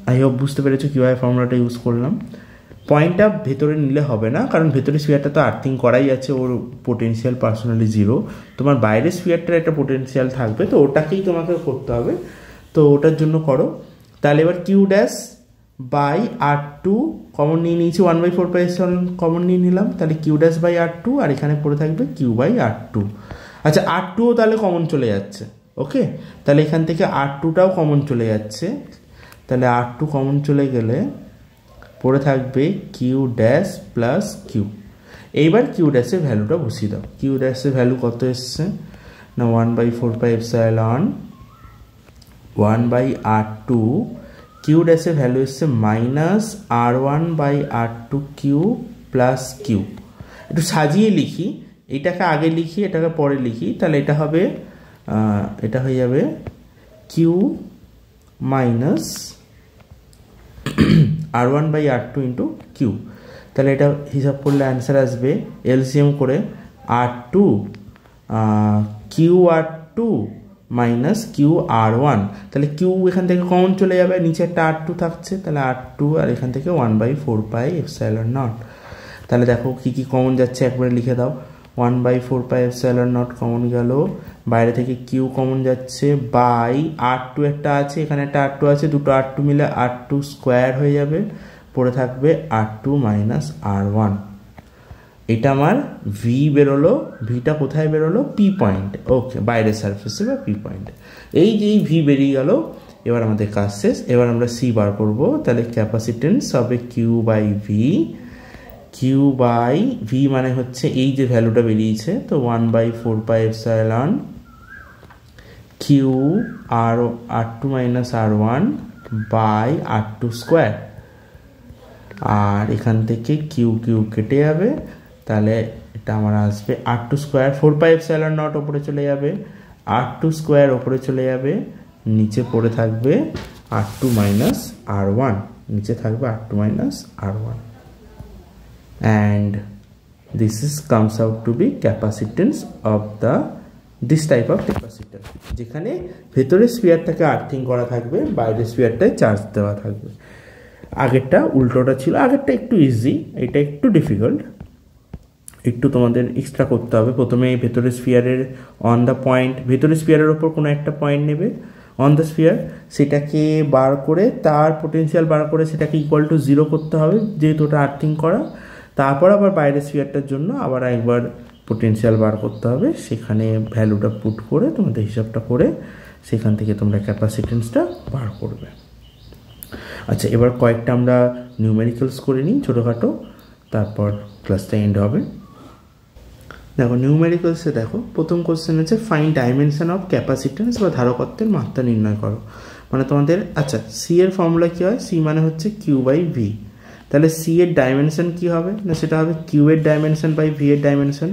A: আই হোপ বুঝতে পেরেছো কীভাবে ফর্মুলাটা ইউজ করলাম। পয়েন্টটা ভেতরে নিলে হবে না, কারণ ভেতরের স্ফিয়ারটা তো আর্থিং করাই আছে, ওর পোটেনশিয়াল পার্সোনালি জিরো, তোমার বাইরের স্ফিয়ারটার একটা পোটেনশিয়াল থাকবে, তো ওটাকেই তোমাকে করতে হবে, তো ওটার জন্য করো। তাহলে এবার Q dash by R two common নিয়ে নিয়েছি, 1/4πε কমন নিয়ে নিলাম, তাহলে Q dash by R two, আর এখানে পড়ে থাকবে কিউ বাই আর টু। আচ্ছা, আর টুও তাহলে কমন চলে যাচ্ছে, ওকে, তাহলে এখান থেকে আর টুটাও কমন চলে যাচ্ছে, তাহলে আর টু কমন চলে গেলে পড়ে থাকবে কিউ ড্যাশ প্লাস কিউ। এইবার কিউ ড্যাশের ভ্যালুটা বসিয়ে দাও, কিউ ড্যাশের ভ্যালু কত এসছে না, 1/4πε 1/r2 কিউ ড্যাশের ভ্যালু এসছে minus R1/R2 Q plus Q. একটু সাজিয়ে লিখি, এটাকে আগে লিখি এটাকে পরে লিখি, তাহলে এটা হবে এটা হয়ে যাবে Q minus R1/R2 into Q. তাহলে এটা হিসাব করলে অ্যান্সার আসবে এলসিএম করে R2 QR2 মাইনাস QR1। তাহলে কিউ এখান থেকে কমন চলে যাবে, নিচে একটা R2 থাকছে, তাহলে R2 আর এখান থেকে 1/4πε0। তাহলে দেখো কী কী কমন যাচ্ছে একবারে লিখে দাও। 1/4πε0 কমন গেল, বাইরে থেকে কিউ কমন যাচ্ছে, বাই R2 একটা আছে, এখানে একটা R2 আছে, দুটো R2 মিলে R2 স্কোয়ার হয়ে যাবে, পড়ে থাকবে R2 মাইনাস R1। এটা আমার ভি বেরোলো, ভিটা কোথায় বেরোলো? পি পয়েন্ট, ওকে, বাইরের সারফেসে বা পি পয়েন্ট। এই যে ভি বেরিয়ে গেল, এবার আমাদের কাজ শেষ। এবার আমরা সি বার করবো। তাহলে ক্যাপাসিটেন্স হবে Q by V. Q by V মানে হচ্ছে এই যে ভ্যালুটা বেরিয়েছে, তো 1/4πε Q R2 minus R1 by R2 square. আর এখান থেকে কিউ কিউ কেটে যাবে, তাহলে এটা আমার আসবে R2 স্কোয়ার। 4πε0 ওপরে চলে যাবে, R2 স্কোয়ার ওপরে চলে যাবে, নিচে পড়ে থাকবে R2 মাইনাস R1, নিচে থাকবে R2 minus R1। and this is comes out to be capacitance of this type of capacitor, যেখানে ভেতরে স্ফিয়ারটাকে আর্থিং করা থাকবে, বাইরের স্ফিয়ারটায় চার্জ দেওয়া থাকবে। আগেরটা উল্টোটা ছিল, আগেরটা একটু ইজি, এটা একটু ডিফিকাল্ট, একটু তোমাদের এক্সট্রা করতে হবে। প্রথমে ভেতরের স্ফিয়ারের অন দ্য পয়েন্ট, ভেতরের স্ফিয়ারের ওপর কোনো একটা পয়েন্ট নেবে অন দ্য স্ফিয়ার, সেটাকে বার করে তার পোটেনশিয়াল বার করে সেটাকে ইকুয়াল টু 0 করতে হবে, যেহেতু ওটা আর্থিং করা। তারপর আবার বাইরের স্ফিয়ারটার জন্য আবার একবার পোটেনশিয়াল বার করতে হবে, সেখানে ভ্যালুটা পুট করে তোমাদের হিসাবটা করে সেখান থেকে তোমরা ক্যাপাসিটেন্সটা বার করবে। আচ্ছা, এবার কয়েকটা আমরা নিউমেরিক্যালস করে নিই ছোটোখাটো, তারপর ক্লাসটা এন্ড হবে। দেখো নিউমেরিক্যালসে দেখো প্রথম কোশ্চেন আছে ফাইন্ড ডাইমেনশন অফ ক্যাপাসিটেন্স বা ধারকত্বের মাত্রা নির্ণয় করো। মানে তোমাদের আচ্ছা সি এর ফর্মুলা কী হয়? সি মানে হচ্ছে কিউ বাই ভি। তাহলে সি এর ডাইমেনশন কী হবে? না সেটা হবে কিউ এর ডাইমেনশন বাই ভি এর ডাইমেনশন।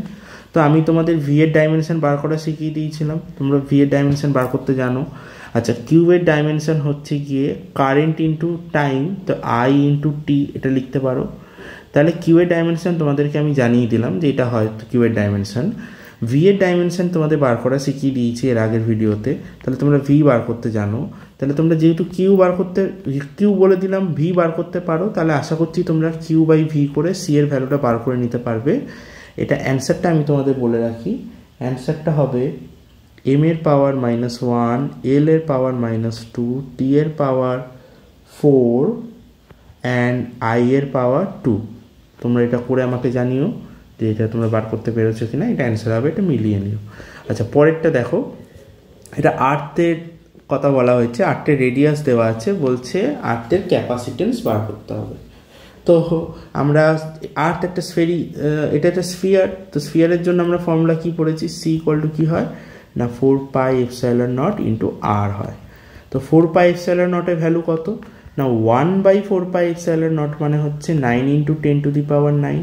A: তো আমি তোমাদের ভি এর ডাইমেনশন বার করা শিখিয়ে দিয়েছিলাম, তোমরা ভি এর ডাইমেনশন বার করতে জানো। আচ্ছা, কিউ এর ডাইমেনশন হচ্ছে গিয়ে কারেন্ট ইন্টু টাইম, তো আই ইন্টু টি এটা লিখতে পারো। তাহলে কিউ এর ডাইমেনশন তোমাদেরকে আমি জানিয়ে দিলাম যে এটা হয় কিউ এর ডাইমেনশন। ভি এর ডাইমেনশন তোমাদের বার করা শিখিয়ে দিয়েছি এর আগের ভিডিওতে, তাহলে তোমরা ভি বার করতে জানো। তাহলে তোমরা যেহেতু কিউ বলে দিলাম, ভি বার করতে পারো, তাহলে আশা করছি তোমরা কিউ বাই ভি করে সি এর ভ্যালুটা বার করে নিতে পারবে। এটা অ্যান্সারটা আমি তোমাদের বলে রাখি, অ্যান্সারটা হবে এম এর পাওয়ার -1, এল এর পাওয়ার -2, টি এর পাওয়ার 4 অ্যান্ড আই এর পাওয়ার 2। তোমরা এটা করে আমাকে জানিও যে এটা তোমরা বার করতে পেরেছো কিনা, এটা অ্যান্সার হবে, এটা মিলিয়ে নিও। আচ্ছা, পরেরটা দেখো, এটা আর্থের কথা বলা হয়েছে, আর্থের রেডিয়াস দেওয়া আছে, বলছে আর্থের ক্যাপাসিটেন্স বার করতে হবে। তো আমরা আর্থ একটা এটা একটা স্ফিয়ার, তো স্ফিয়ারের জন্য আমরা ফর্মুলা কি পড়েছি? সি ইকুয়াল টু কী হয় না 4πε0 ইন্টু আর হয়। তো 4πε0 এর ভ্যালু কত না 1/4πε0 মানে হচ্ছে 9 ইন্টু 10⁹9।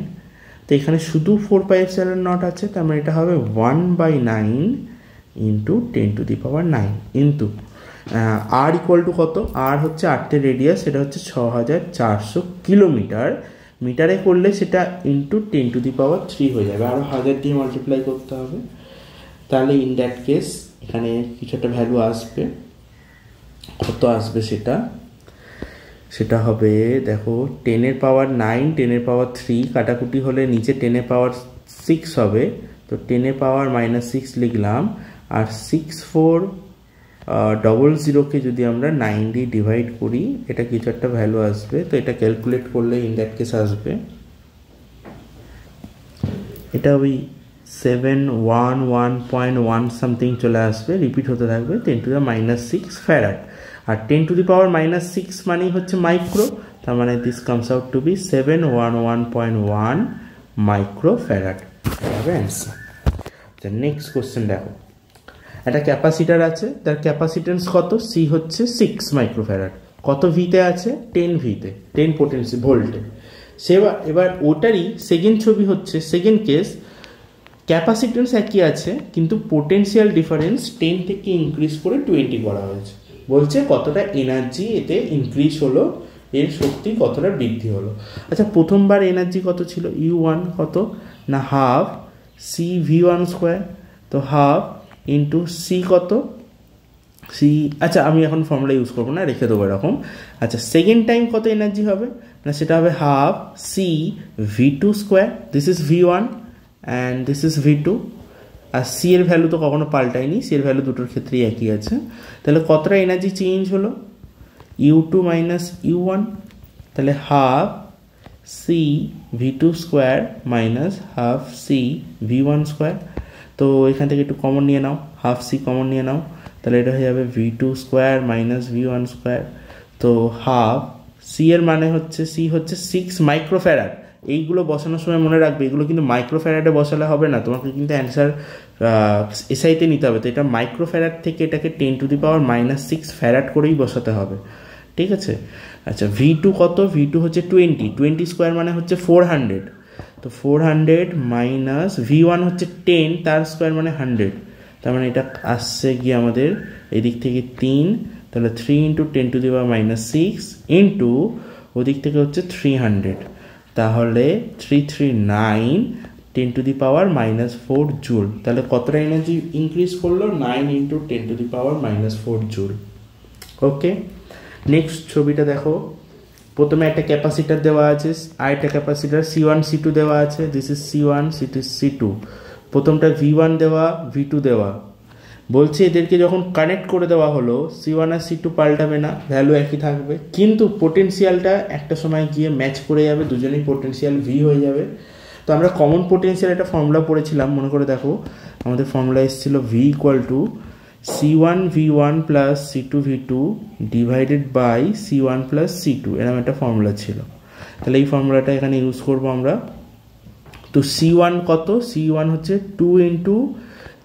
A: তো এখানে শুধু 4πε0 আছে, তার মানে এটা হবে 1/9 into 10⁹9 into R equal to কত? আর হচ্ছে আর্থের রেডিয়াস, সেটা হচ্ছে 6400 কিলোমিটার। মিটারে করলে সেটা ইন্টু 10⁻³ হয়ে যাবে, আরও 1000 দিয়ে মাল্টিপ্লাই করতে হবে। তাহলে ইন দ্যাট কেস এখানে কিছু একটা ভ্যালু আসবে, কত আসবে সেটা হবে দেখো 10⁻9 10⁻³ কাটাকুটি হলে নিচে 10⁻6 হবে, তো 10⁻−6 লিখলাম। আর 6400কে যদি আমরা 9 দিয়ে ডিভাইড করি, এটা কিছু একটা ভ্যালু আসবে। তো এটা ক্যালকুলেট করলে ইন দ্যাট কেস আসবে, এটা ওই 711.1 সামথিং চলে আসবে, রিপিট হতে থাকবে 10⁻6 ফ্যারাড। আর 10⁻6 মানেই হচ্ছে মাইক্রো, তার মানে this comes out to be 711.1 micro farad হবে অ্যান্সার। নেক্সট কোশ্চেন দেখো, একটা ক্যাপাসিটার আছে, তার ক্যাপাসিটেন্স কত? সি হচ্ছে 6 মাইক্রোফ্যারাড। কত ভিতে আছে, 10 ভিতে, 10 পোটেন্সি ভোল্টে। এবার ওটারই সেকেন্ড ছবি হচ্ছে, সেকেন্ড কেস, ক্যাপাসিটেন্স একই আছে কিন্তু পোটেনশিয়াল ডিফারেন্স 10 থেকে ইনক্রিজ করে 20 করা হয়েছে। বলছে কতটা এনার্জি এতে ইনক্রিজ হলো, এর শক্তি কতটা বৃদ্ধি হলো। আচ্ছা, প্রথমবার এনার্জি কত ছিল, U1 কত না হাফ CV1 স্কোয়ার, তো হাফ ইন্টু সি কত, সি, আচ্ছা আমি এখন ফর্মুলা ইউজ করবো না, রেখে দেবো এরকম। আচ্ছা, সেকেন্ড টাইম কত এনার্জি হবে না, সেটা হবে half CV2 square, this is V1 and this is V2, আর সি এর ভ্যালু তো কখনো পাল্টায়নি, সি এর ভ্যালু দুটোর ক্ষেত্রেই একই আছে। তাহলে কতটা এনার্জি চেঞ্জ হলো, U2 মাইনাস U1, তাহলে half CV2 square minus half CV1 square. তো এখান থেকে একটু কমন নিয়ে নাও, হাফ সি কমন নিয়ে নাও, তাহলে এটা হয়ে যাবে V2 square minus V1 square. তো হাফ সি এর মানে হচ্ছে, সি হচ্ছে 6 মাইক্রোফ্যারাড। এইগুলো বসানোর সময় মনে রাখবে, এগুলো কিন্তু মাইক্রোফ্যারাডে বসালে হবে না, তোমাকে কিন্তু অ্যান্সার এসআইতে নিতে হবে। তো এটা মাইক্রোফ্যারাড থেকে এটাকে 10⁻⁻6 ফ্যারাড করেই বসাতে হবে, ঠিক আছে। আচ্ছা, V2 কত, V2 হচ্ছে 20 স্কোয়ার মানে হচ্ছে 400, তো 400 মাইনাস V1 হচ্ছে 10, তার স্কোয়ার মানে 100, তার মানে এটা আসছে গিয়ে আমাদের এদিক থেকে 3, তাহলে 3 ইন্টু 10⁻⁻6 ইন্টু ওদিক থেকে হচ্ছে 300, তাহলে 339 10⁻⁻4 জুল। তাহলে কতটা এনার্জি ইনক্রিজ করলো, 9 ইন্টু 10⁻⁻4 জুল। ওকে, নেক্সট ছবিটা দেখো। প্রথমে একটা ক্যাপাসিটার দেওয়া আছে, আর একটা ক্যাপাসিটার C1 C2 দেওয়া আছে, দিস ইজ C1 C2, প্রথমটা V1 দেওয়া, V2 দেওয়া। বলছে এদেরকে যখন কানেক্ট করে দেওয়া হলো, C1 আর C2 পাল্টাবে না, ভ্যালু একই থাকবে, কিন্তু পোটেনশিয়ালটা একটা সময় গিয়ে ম্যাচ করে যাবে, দুজনেই পোটেনশিয়াল V হয়ে যাবে। তো আমরা কমন পোটেনশিয়াল একটা ফর্মুলা পড়েছিলাম, মনে করে দেখো, আমাদের ফর্মুলা এসেছিল V equal to C1 V1 plus C2 V2 divided by C1 plus C2, এরকম একটা ফর্মুলা ছিল। তাহলে এই ফর্মুলাটা এখানে ইউজ করবো আমরা। তো C1 কত, C1 হচ্ছে 2 ইন্টু,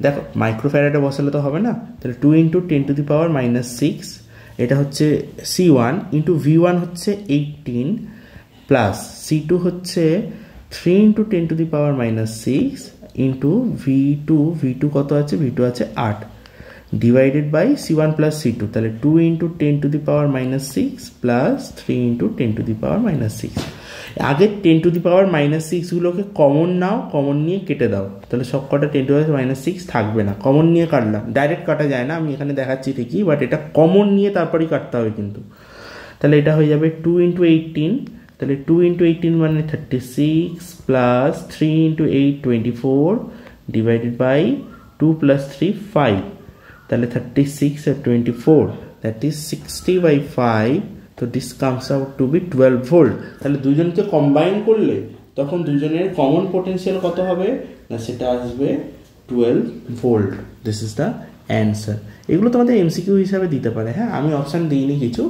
A: দেখো মাইক্রোফ্যারাডে বসালে তো হবে না, তাহলে 2 ইন্টু 10⁻⁻6, এটা হচ্ছে C1 ইন্টু V1 হচ্ছে 18 প্লাস C2 হচ্ছে 3 ইন্টু 10⁻⁻6 ইন্টু V2 কত আছে, V2 আছে 8 divided by C1 plus C2, তাহলে 2 ইন্টু 10⁻⁻6 প্লাস 3 ইন্টু 10⁻⁻6। আগে 10⁻⁻6 গুলোকে কমন নাও, কমন নিয়ে কেটে দাও, তাহলে সব কটা 10⁻⁻6 থাকবে না, কমন নিয়ে কাটলাম, ডাইরেক্ট কাটা যায় না, আমি এখানে দেখাচ্ছি ঠিকই, বাট এটা কমন নিয়ে তারপরেই কাটতে হবে কিন্তু। তাহলে এটা হয়ে যাবে 2 ইন্টু 18, তাহলে 2 ইন্টু 18 মানে 36 plus 3 into 8 24 divided by 2 plus 3 5, তাহলে 36 আর 24 দ্যাট ইজ 60/5, তো this comes out to be 12 volt. তাহলে দুজনকে কম্বাইন করলে তখন দুজনের কমন পোটেনশিয়াল কত হবে না, সেটা আসবে 12 volt. This is the answer. এগুলো তোমাদের এমসিকিউ হিসাবে দিতে পারে, হ্যাঁ আমি অপশান দিইনি কিছু,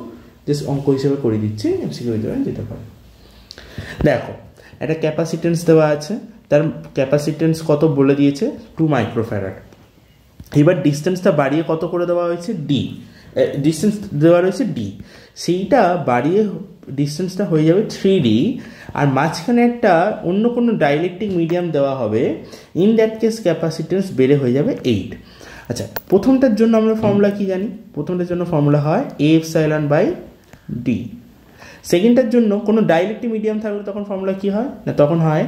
A: জাস্ট অঙ্ক হিসেবে করে দিচ্ছি, এমসিকিউ হিসেবে দিতে পারে। দেখো একটা ক্যাপাসিটেন্স দেওয়া আছে, তার ক্যাপাসিটেন্স কত বলে দিয়েছে 2 মাইক্রোফ্যারাড। এবার ডিস্টেন্সটা বাড়িয়ে কত করে দেওয়া হয়েছে, ডি, ডিস্টেন্স দেওয়া রয়েছে ডি, সেইটা বাড়িয়ে ডিস্টেন্সটা হয়ে যাবে 3D, আর মাঝখানে একটা অন্য কোনো ডাইলেকট্রিক মিডিয়াম দেওয়া হবে, ইন দ্যাট কেস ক্যাপাসিটেন্স বেড়ে হয়ে যাবে 8। আচ্ছা, প্রথমটার জন্য আমরা ফর্মুলা কি জানি, প্রথমটার জন্য ফর্মুলা হয় A∈D। সেকেন্ডটার জন্য কোনো ডাইলেকট্রিক মিডিয়াম থাকলে তখন ফর্মুলা কি হয় না, তখন হয়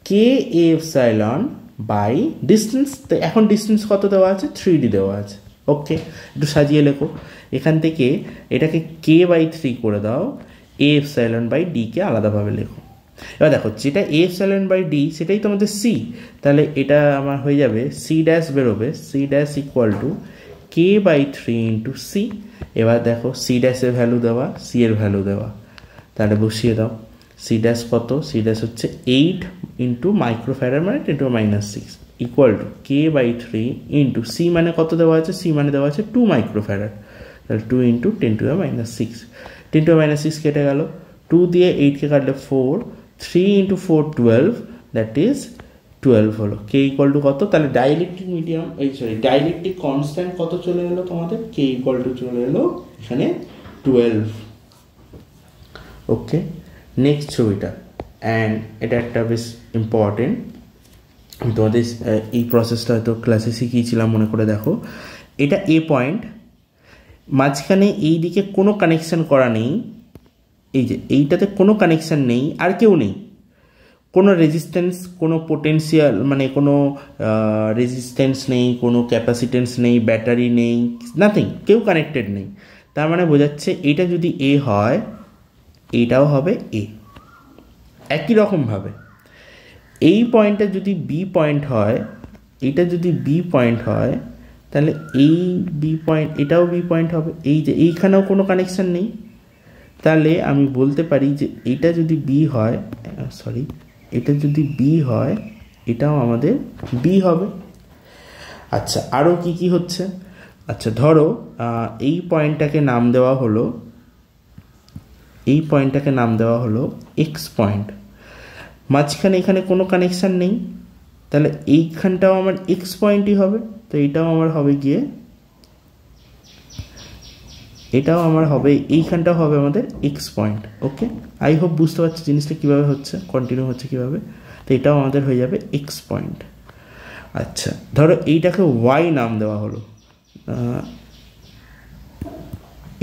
A: K∈বাই ডিস্টেন্স। তো এখন ডিস্টেন্স কত দেওয়া আছে, 3D দেওয়া আছে। ওকে, একটু সাজিয়ে লেখো, এখান থেকে এটাকে K/3 করে দাও, A∈D কে আলাদাভাবে লেখো। এবার দেখো যেটা A∈D সেটাই তো আমাদের C, তাহলে এটা আমার হয়ে যাবে C' বেরোবে, C' equal to K/3 into C। এবার দেখো C' এর ভ্যালু দেওয়া, C এর ভ্যালু দেওয়া, তাহলে বসিয়ে দাও। C' কত, C' হচ্ছে 8 ইন্টু মাইক্রোফ্যারাড মানে 10⁻⁻6 equal to K/3 into C মানে কত দেওয়া আছে, C মানে দেওয়া আছে 2 মাইক্রোফ্যারাড, তাহলে 2 ইন্টু 10⁻⁻6, 10⁻⁻6 কেটে গেল, 2 দিয়ে 8কে কাটলে 4, 3 ইন্টু 4 12, দ্যাট ইজ 12 হলো। K ইকুয়াল টু কত, তাহলে ডাইলেকট্রিক মিডিয়াম ডাইলেকট্রিক কনস্ট্যান্ট কত চলে এলো তোমাদের, K ইকুয়াল টু চলে এলো এখানে 12। ওকে, নেক্সট ছবিটা, অ্যান্ড এটা একটা বেশ ইম্পর্টেন্ট, আমি তোমাদের এই প্রসেসটা হয়তো ক্লাসে শিখিয়েছিলাম, মনে করে দেখো। এটা এ পয়েন্ট, মাঝখানে এই দিকে কোনো কানেকশান করা নেই, এই যে এইটাতে কোনো কানেকশান নেই, আর কেউ নেই, কোনো রেজিস্ট্যান্স, কোনো পোটেন্সিয়াল মানে কোনো রেজিস্ট্যান্স নেই, কোনো ক্যাপাসিটেন্স নেই, ব্যাটারি নেই, নাথিং, কেউ কানেক্টেড নেই। তার মানে বোঝাচ্ছে এটা যদি এ হয় এইটাও হবে এ, একই রকমভাবে এই পয়েন্টটা যদি বি পয়েন্ট হয়, এটা যদি বি পয়েন্ট হয়, তাহলে এই বি পয়েন্ট এটাও বি পয়েন্ট হবে। এই যে এইখানেও কোনো কানেকশান নেই, তাহলে আমি বলতে পারি যে এটা যদি বি হয়, সরি, এটা যদি বি হয় এটাও আমাদের বি হবে। আচ্ছা, আরও কি কি হচ্ছে? আচ্ছা, ধরো এই পয়েন্টটাকে নাম দেওয়া হলো, এই পয়েন্টটাকে নাম দেওয়া হলো এক্স পয়েন্ট, মাঝখানে এখানে কোনো কানেকশান নেই, তাহলে এইখানটাও আমার এক্স পয়েন্টই হবে, তো এটাও আমার হবে গিয়ে, এটাও আমার হবে, এইখানটাও হবে আমাদের x point. Okay, I hope বুঝতে পারছি জিনিসটা কীভাবে হচ্ছে, কন্টিনিউ হচ্ছে কীভাবে। তো এটাও আমাদের হয়ে যাবে এক্স পয়েন্ট। আচ্ছা, ধরো এইটাকে ওয়াই নাম দেওয়া হলো,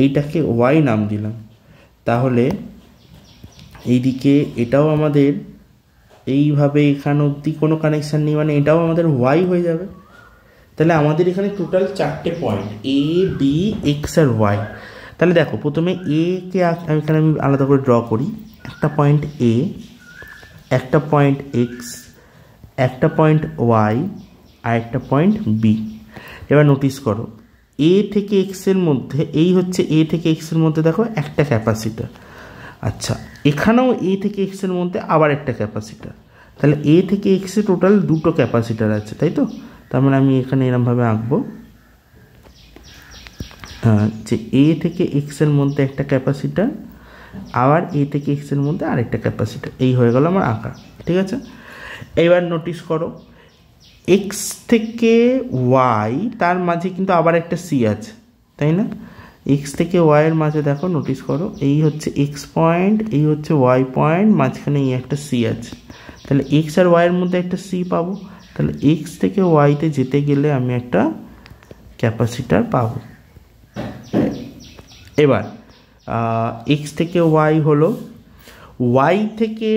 A: এইটাকে ওয়াই নাম দিলাম, তাহলে এইদিকে এটাও আমাদের এইভাবে এখান অবধি কোনো কানেকশান নেই, মানে এটাও আমাদের ওয়াই হয়ে যাবে। তাহলে আমাদের এখানে total 4টে point, A B x R Y. তাহলে দেখো, প্রথমে এ কে এখানে আমি আলাদা করে ড্র করি, একটা পয়েন্ট এ, একটা পয়েন্ট এক্স, একটা পয়েন্ট ওয়াই, আর একটা পয়েন্ট বি। এবার নোটিস করো, এ থেকে এক্সের মধ্যে, এই হচ্ছে এ থেকে এক্সের মধ্যে দেখো একটা ক্যাপাসিটার। আচ্ছা, এখানেও এ থেকে এক্সের মধ্যে আবার একটা ক্যাপাসিটার, তাহলে এ থেকে এক্সে টোটাল দুটো ক্যাপাসিটার আছে, তাই তো? তার মানে আমি এখানে এরমভাবে আঁকবো, যে এ থেকে এক্সের মধ্যে একটা ক্যাপাসিটার, আবার এ থেকে এক্সের মধ্যে আরেকটা ক্যাপাসিটার, এই হয়ে গেল আমার আঁকা, ঠিক আছে? এবার নোটিস করো, এক্স থেকে ওয়াই তার মাঝে কিন্তু আবার একটা সি আছে, তাই না? এক্স থেকে ওয়াইয়ের মাঝে দেখো, নোটিস করো, এই হচ্ছে এক্স পয়েন্ট, এই হচ্ছে ওয়াই পয়েন্ট, মাঝখানে এই একটা সি আছে, তাহলে এক্স আর ওয়াইয়ের মধ্যে একটা সি পাবো, তাহলে এক্স থেকে ওয়াইতে যেতে গেলে আমি একটা ক্যাপাসিটার পাবো। এবার এক্স থেকে ওয়াই হলো, ওয়াই থেকে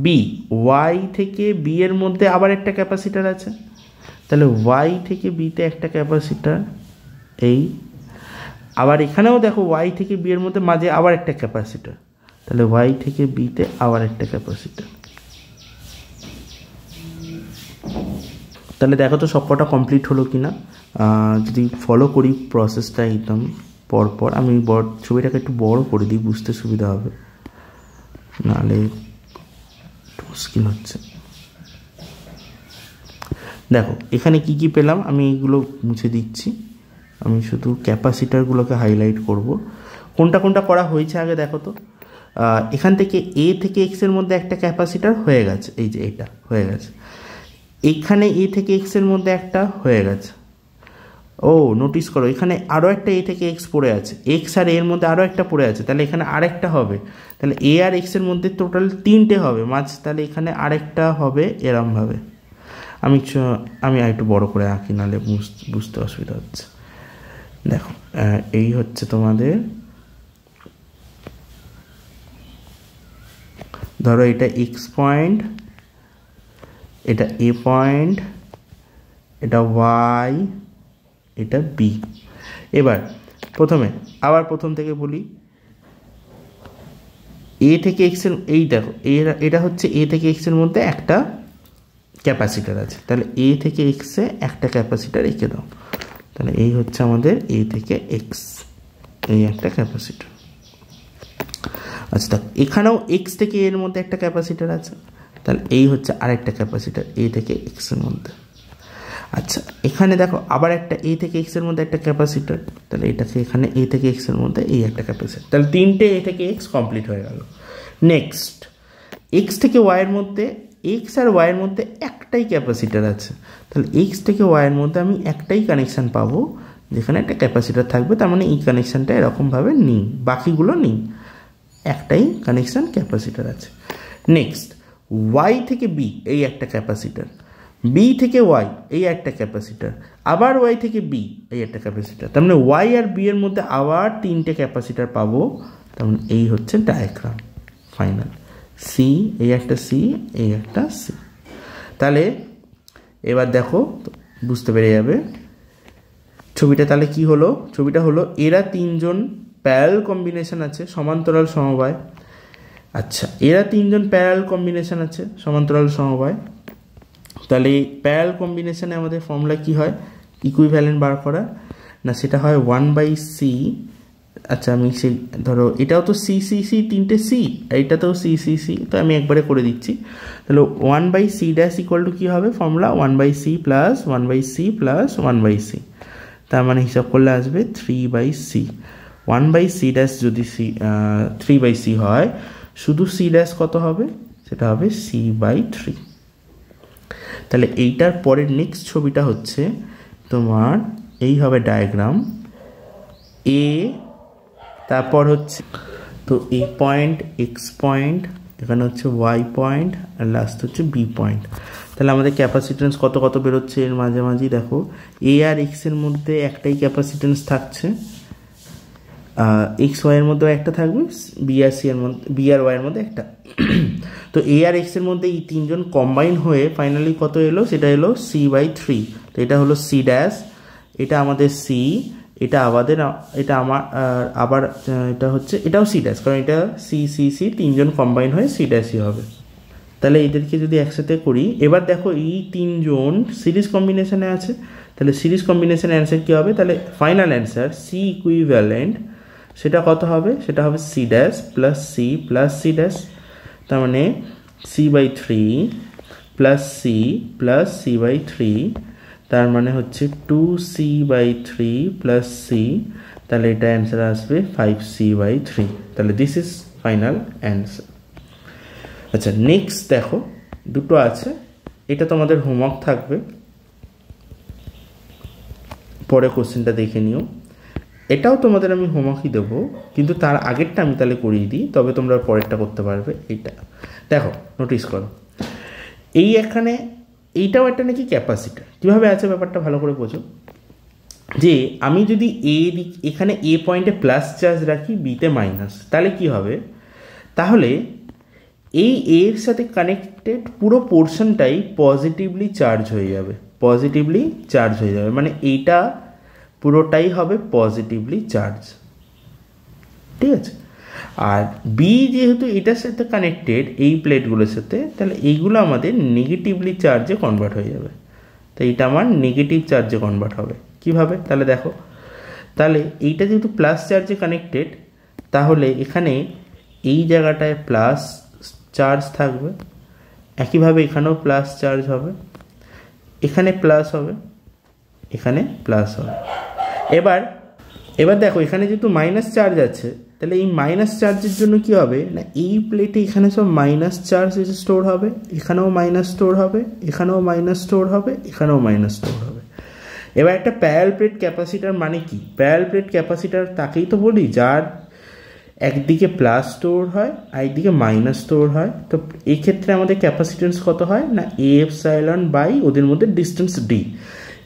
A: বি, ওয়াই থেকে বি এর মধ্যে আবার একটা ক্যাপাসিটার আছে, তাহলে ওয়াই থেকে বিতে একটা ক্যাপাসিটার, এই আবার এখানেও দেখো ওয়াই থেকে বি এর মধ্যে মাঝে আবার একটা ক্যাপাসিটার, তাহলে ওয়াই থেকে বিতে আবার একটা ক্যাপাসিটার। তাহলে দেখো তো সবকটা কমপ্লিট হলো কি না। যদি ফলো করি প্রসেসটা একদম পরপর, আমি ছবিটাকে একটু বড় করে দিই, বুঝতে সুবিধা হবে, নাহলে মুশকিল হচ্ছে। দেখো এখানে কি কি পেলাম, আমি এইগুলো মুছে দিচ্ছি, আমি শুধু ক্যাপাসিটারগুলোকে হাইলাইট করব। কোনটা কোনটা করা হয়েছে আগে দেখো তো। এখান থেকে এ থেকে এক্সের মধ্যে একটা ক্যাপাসিটার হয়ে গেছে, এই যে এটা হয়ে গেছে। এখানে এ থেকে এক্সের মধ্যে একটা হয়ে গেছে। ও নোটিস করো, এখানে আরও একটা এ থেকে এক্স পড়ে আছে, এক্স আর এর মধ্যে আরও একটা পড়ে আছে, তাহলে এখানে আরেকটা হবে, তাহলে এ আর এক্সের মধ্যে টোটাল 3টে হবে তাহলে এখানে আরেকটা হবে এরমভাবে। আমি আর একটু বড় করে আঁকি, নাহলে বুঝতে অসুবিধা হচ্ছে। দেখো এই হচ্ছে তোমাদের, ধরো এটা এক্স পয়েন্ট, এটা এ পয়েন্ট, এটা ওয়াই, এটা বি। এবার প্রথম থেকে বলি, এ থেকে এক্সের, এই দেখো এটা হচ্ছে এ থেকে এক্সের মধ্যে একটা ক্যাপাসিটার আছে, তাহলে এ থেকে এক্সে একটা ক্যাপাসিটার এঁকে দাও, তাহলে এই হচ্ছে আমাদের এ থেকে এক্স, এই একটা ক্যাপাসিটার। আচ্ছা দেখ, এখানেও এক্স থেকে এর মধ্যে একটা ক্যাপাসিটার আছে, তাহলে এই হচ্ছে আরেকটা ক্যাপাসিটার এ থেকে এক্সের মধ্যে। আচ্ছা এখানে দেখো আবার একটা এ থেকে এক্সের মধ্যে একটা ক্যাপাসিটার, তাহলে এটাকে এখানে এ থেকে এক্সের মধ্যে এই একটা ক্যাপাসিটার, তাহলে 3টে এ থেকে এক্স কমপ্লিট হয়ে গেল। নেক্সট, এক্স থেকে ওয়াইয়ের মধ্যে, এক্স আর ওয়াইয়ের মধ্যে একটাই ক্যাপাসিটার আছে, তাহলে এক্স থেকে ওয়াইয়ের মধ্যে আমি একটাই কানেকশান পাবো, যেখানে একটা ক্যাপাসিটার থাকবে, তার মানে এই কানেকশানটা এরকমভাবে নিই, বাকিগুলো নিই। একটাই কানেকশান ক্যাপাসিটার আছে। নেক্সট ওয়াই থেকে বি এই একটা ক্যাপাসিটার, বি থেকে ওয়াই এই একটা ক্যাপাসিটার, আবার ওয়াই থেকে বি এই একটা ক্যাপাসিটার, তার মানে ওয়াই আর বি এর মধ্যে আবার তিনটে ক্যাপাসিটার পাবো। তার মানে এই হচ্ছে ডায়াগ্রাম ফাইনাল। সি এই একটা সি এই একটা সি। তাহলে এবার দেখো বুঝতে পেরে যাবে ছবিটা তাহলে কি হলো। ছবিটা হলো এরা তিনজন প্যারালাল কম্বিনেশন আছে সমান্তরাল সমবায়। আচ্ছা এরা তিনজন প্যারালাল কম্বিনেশন আছে সমান্তরাল সমবায়। তাহলে প্যারালাল কম্বিনেশনে আমাদের ফর্মুলা কি হয় ইকুইভ্যালেন্ট বার করা না, সেটা হয় 1/c। আচ্ছা আমি সেই ধরো এটাও তো সি সি সি তিনটে সি, এইটাতেও সি সি সি, তো আমি একবারে করে দিচ্ছি। তাহলে 1/c' ইকুয়াল টু কী হবে formula 1/c plus 1/c plus 1/c, তার মানে হিসাব করলে আসবে 3/c। 1/c' যদি c 3/c হয়, শুধু c' কত হবে সেটা হবে c/3। তাহলে এইটার পরের নেক্সট ছবিটা হচ্ছে তোমার এই হবে ডায়াগ্রাম এ, তারপর হচ্ছে তো এ পয়েন্ট এক্স পয়েন্ট, এখানে হচ্ছে ওয়াই পয়েন্ট, আর লাস্ট হচ্ছে বি পয়েন্ট। তাহলে আমাদের ক্যাপাসিটেন্স কত কত বেরোচ্ছে এর মাঝামাঝি দেখো এ আর এক্সের মধ্যে একটাই ক্যাপাসিটেন্স থাকছে, এক্স ওয়াইয়ের মধ্যেও একটা থাকবে, বি আর সি এর মধ্যে বি আর ওয়াইয়ের মধ্যে একটা। তো এ আর এক্সের মধ্যে এই তিনজন কম্বাইন হয়ে ফাইনালি কত এলো সেটা এলো c/3। তো এটা হলো c', এটা আমাদের c, এটা আমাদের এটা আমার আবার এটা হচ্ছে এটাও c', কারণ এটা সি সি সি তিনজন কম্বাইন হয়ে c' হবে। তাহলে এদেরকে যদি একসাথে করি, এবার দেখো এই তিনজন সিরিজ কম্বিনেশনে আছে, তাহলে সিরিজ কম্বিনেশন অ্যান্সার কী হবে, তাহলে ফাইনাল অ্যান্সার সি ইকুইভ্যালেন্ট সেটা কত হবে, সেটা হবে c' plus C plus c', তার মানে c/3 plus C plus c/3, তার মানে হচ্ছে 2c/3 প্লাস সি, তাহলে এটা অ্যান্সার আসবে 5c/3। তাহলে দিস ইজ ফাইনাল অ্যান্সার। আচ্ছা নেক্সট দেখো দুটো আছে, এটা তোমাদের হোমওয়ার্ক থাকবে, পরে কোশ্চেনটা দেখে নিও। এটাও তোমাদের আমি হোমওয়ার্কই দেবো, কিন্তু তার আগেরটা আমি তাহলে করিয়ে দিই, তবে তোমরা পরেরটা করতে পারবে। এইটা দেখো নোটিস করো, এই এখানে এইটাও একটা নাকি ক্যাপাসিটার। কীভাবে আছে ব্যাপারটা ভালো করে বোঝো, যে আমি যদি এখানে এ পয়েন্টে প্লাস চার্জ রাখি, বিতে মাইনাস, তাহলে কি হবে, তাহলে এই এর সাথে কানেক্টেড পুরো পোর্শনটাই পজিটিভলি চার্জ হয়ে যাবে, পজিটিভলি চার্জ হয়ে যাবে, মানে এইটা পুরোটাই হবে পজিটিভলি চার্জ, ঠিক আছে। আর বি যেহেতু এটার সাথে কানেক্টেড এই প্লেটগুলোর সাথে, তাহলে এইগুলো আমাদের নেগেটিভলি চার্জে কনভার্ট হয়ে যাবে, তো এইটা আমার নেগেটিভ চার্জে কনভার্ট হবে। কিভাবে তাহলে দেখো, তাহলে এইটা যেহেতু প্লাস চার্জে কানেক্টেড, তাহলে এখানে এই জায়গাটায় প্লাস চার্জ থাকবে, একইভাবে এখানেও প্লাস চার্জ হবে, এখানে প্লাস হবে, এখানে প্লাস হবে। এবার দেখো এখানে যেহেতু মাইনাস চার্জ আছে, তাহলে এই মাইনাস চার্জের জন্য কি হবে না, এই প্লেটে এখানে সব মাইনাস চার্জ এসে স্টোর হবে, এখানেও মাইনাস স্টোর হবে, এখানেও মাইনাস স্টোর হবে, এখানেও মাইনাস স্টোর হবে। এবার একটা প্যারালাল প্লেট ক্যাপাসিটার মানে কি, প্যারালাল প্লেট ক্যাপাসিটার তাকেই তো বলি যার একদিকে প্লাস স্টোর হয় আর একদিকে মাইনাস স্টোর হয়। তো এই ক্ষেত্রে আমাদের ক্যাপাসিটেন্স কত হয় না এ এপসাইলন বাই ওদের মধ্যে ডিস্টেন্স ডি।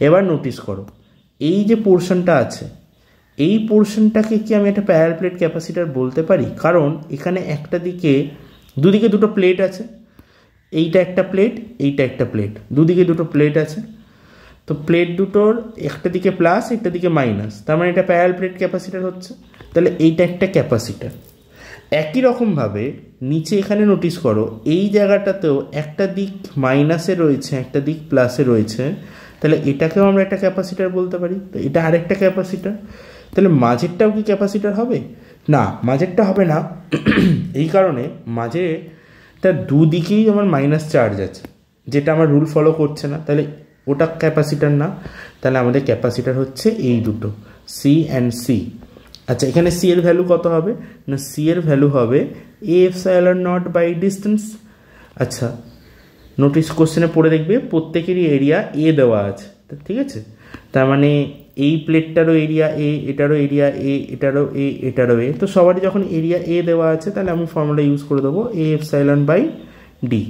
A: এবার নোটিস করো এই যে পোর্শনটা আছে, এই পোর্শনটাকে কি আমি একটা প্যারালাল প্লেট ক্যাপাসিটার বলতে পারি, কারণ এখানে একটা দিকে দুদিকে দুটো প্লেট আছে, এইটা একটা প্লেট, এইটা একটা প্লেট, দুদিকে দুটো প্লেট আছে, তো প্লেট দুটোর একটা দিকে প্লাস একটা দিকে মাইনাস, তার মানে এটা প্যারালাল প্লেট ক্যাপাসিটার হচ্ছে, তাহলে এইটা একটা ক্যাপাসিটার। একই রকমভাবে নিচে এখানে নোটিস করো এই জায়গাটাতেও একটা দিক মাইনাসে রয়েছে একটা দিক প্লাসে রয়েছে, তাহলে এটাকেও আমরা একটা ক্যাপাসিটার বলতে পারি, তো এটা আরেকটা ক্যাপাসিটার। তাহলে মাঝেরটাও কি ক্যাপাসিটার হবে না, মাঝেরটা হবে না, এই কারণে মাঝে তার দুদিকেই আমার মাইনাস চার্জ আছে, যেটা আমার রুল ফলো করছে না, তাহলে ওটা ক্যাপাসিটার না। তাহলে আমাদের ক্যাপাসিটার হচ্ছে এই দুটো সি অ্যান্ড সি। আচ্ছা এখানে সি এর ভ্যালু কত হবে না, সি এর ভ্যালু হবে A epsilon not by distance. আচ্ছা নোটিস কোশ্চেনে পড়ে দেখবে প্রত্যেকেরই এরিয়া এ দেওয়া আছে, ঠিক আছে, তার মানে এই প্লেটটারও এরিয়া এ, এটারও এরিয়া এ, এটারও এ, এটারও এ, তো সবারই যখন এরিয়া এ দেওয়া আছে তাহলে আমি ফর্মুলা ইউজ করে দেবো এ এপসাইলন বাই ডি।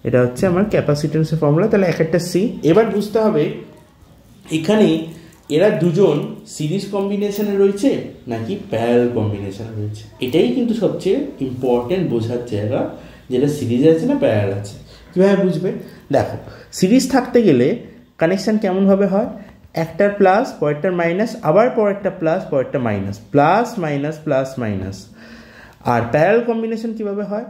A: এটা হচ্ছে আমার ক্যাপাসিটেন্সের ফর্মুলা। তাহলে এক একটা সি। এবার বুঝতে হবে এখানে এরা দুজন সিরিজ কম্বিনেশনে রয়েছে নাকি প্যারালাল কম্বিনেশনে রয়েছে, এটাই কিন্তু সবচেয়ে ইম্পর্টেন্ট বোঝার জায়গা, যেটা সিরিজে আছে না প্যারালাল আছে। কীভাবে বুঝবে? দেখো, সিরিজ থাকতে গেলে কানেকশান কেমনভাবে হয়, একটার প্লাস পরেরটার মাইনাস, আবার পরেরটা প্লাস পরেরটা minus, plus minus plus minus. আর প্যারালাল কম্বিনেশন কীভাবে হয়,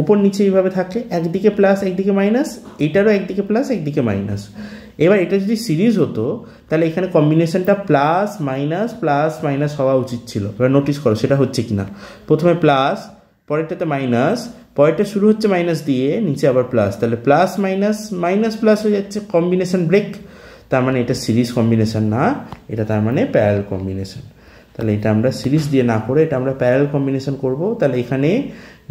A: ওপর নিচে এইভাবে থাকে, একদিকে প্লাস একদিকে মাইনাস, এইটারও একদিকে প্লাস একদিকে মাইনাস। এবার এটা যদি সিরিজ হতো তাহলে এখানে কম্বিনেশনটা প্লাস মাইনাস হওয়া উচিত ছিল। এবার নোটিস করো সেটা হচ্ছে কি না। প্রথমে প্লাস, পরেরটাতে মাইনাস, পরেরটা শুরু হচ্ছে মাইনাস দিয়ে, নিচে আবার প্লাস, তাহলে প্লাস মাইনাস মাইনাস প্লাস হয়ে যাচ্ছে, কম্বিনেশন ব্রেক। তার মানে এটা সিরিজ কম্বিনেশন না, এটা তার মানে প্যারালাল কম্বিনেশন। তাহলে এটা আমরা সিরিজ দিয়ে না করে এটা আমরা প্যারালাল কম্বিনেশন করব। তাহলে এখানে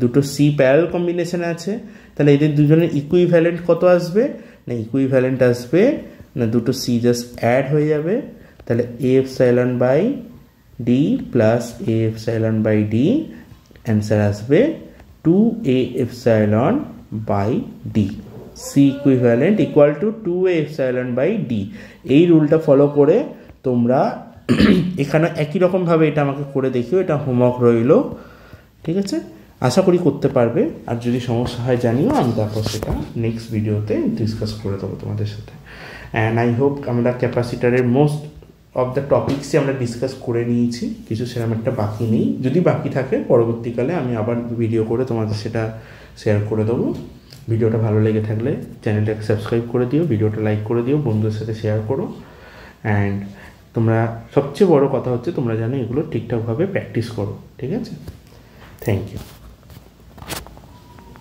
A: দুটো সি প্যারালাল কম্বিনেশনে আছে, তাহলে এদের দুজনের ইকুইভ্যালেন্ট কত আসবে না, ইকুইভ্যালেন্ট আসবে না দুটো সি জাস্ট অ্যাড হয়ে যাবে। তাহলে A epsilon by D plus A epsilon by D, answer আসবে 2a epsilon by d। c equivalent equal to 2a epsilon by d। এই রুলটা ফলো করে তোমরা এখানে একই রকমভাবে এটা আমাকে করে দেখিও, এটা হোমওয়ার্ক রইল, ঠিক আছে? আশা করি করতে পারবে। আর যদি সমস্যা হয় জানিও, আমি তারপর সেটা নেক্সট ভিডিওতে ডিসকাস করে দেবো তোমাদের সাথে। অ্যান্ড আই হোপ আমরা ক্যাপাসিটারের মোস্ট অফ দ্য টপিক্সই আমরা ডিসকাস করে নিয়েছি, কিছু সেরকম একটা বাকি নেই। যদি বাকি থাকে পরবর্তীকালে আমি আবার ভিডিও করে তোমাদের সেটা শেয়ার করে দেবো। ভিডিওটা ভালো লেগে থাকলে চ্যানেলটাকে সাবস্ক্রাইব করে দিও, ভিডিওটা লাইক করে দিও, বন্ধুদের সাথে শেয়ার করো। অ্যান্ড তোমরা সবচেয়ে বড় কথা হচ্ছে তোমরা যেন এগুলো ঠিকঠাকভাবে প্র্যাকটিস করো, ঠিক আছে? Thank you.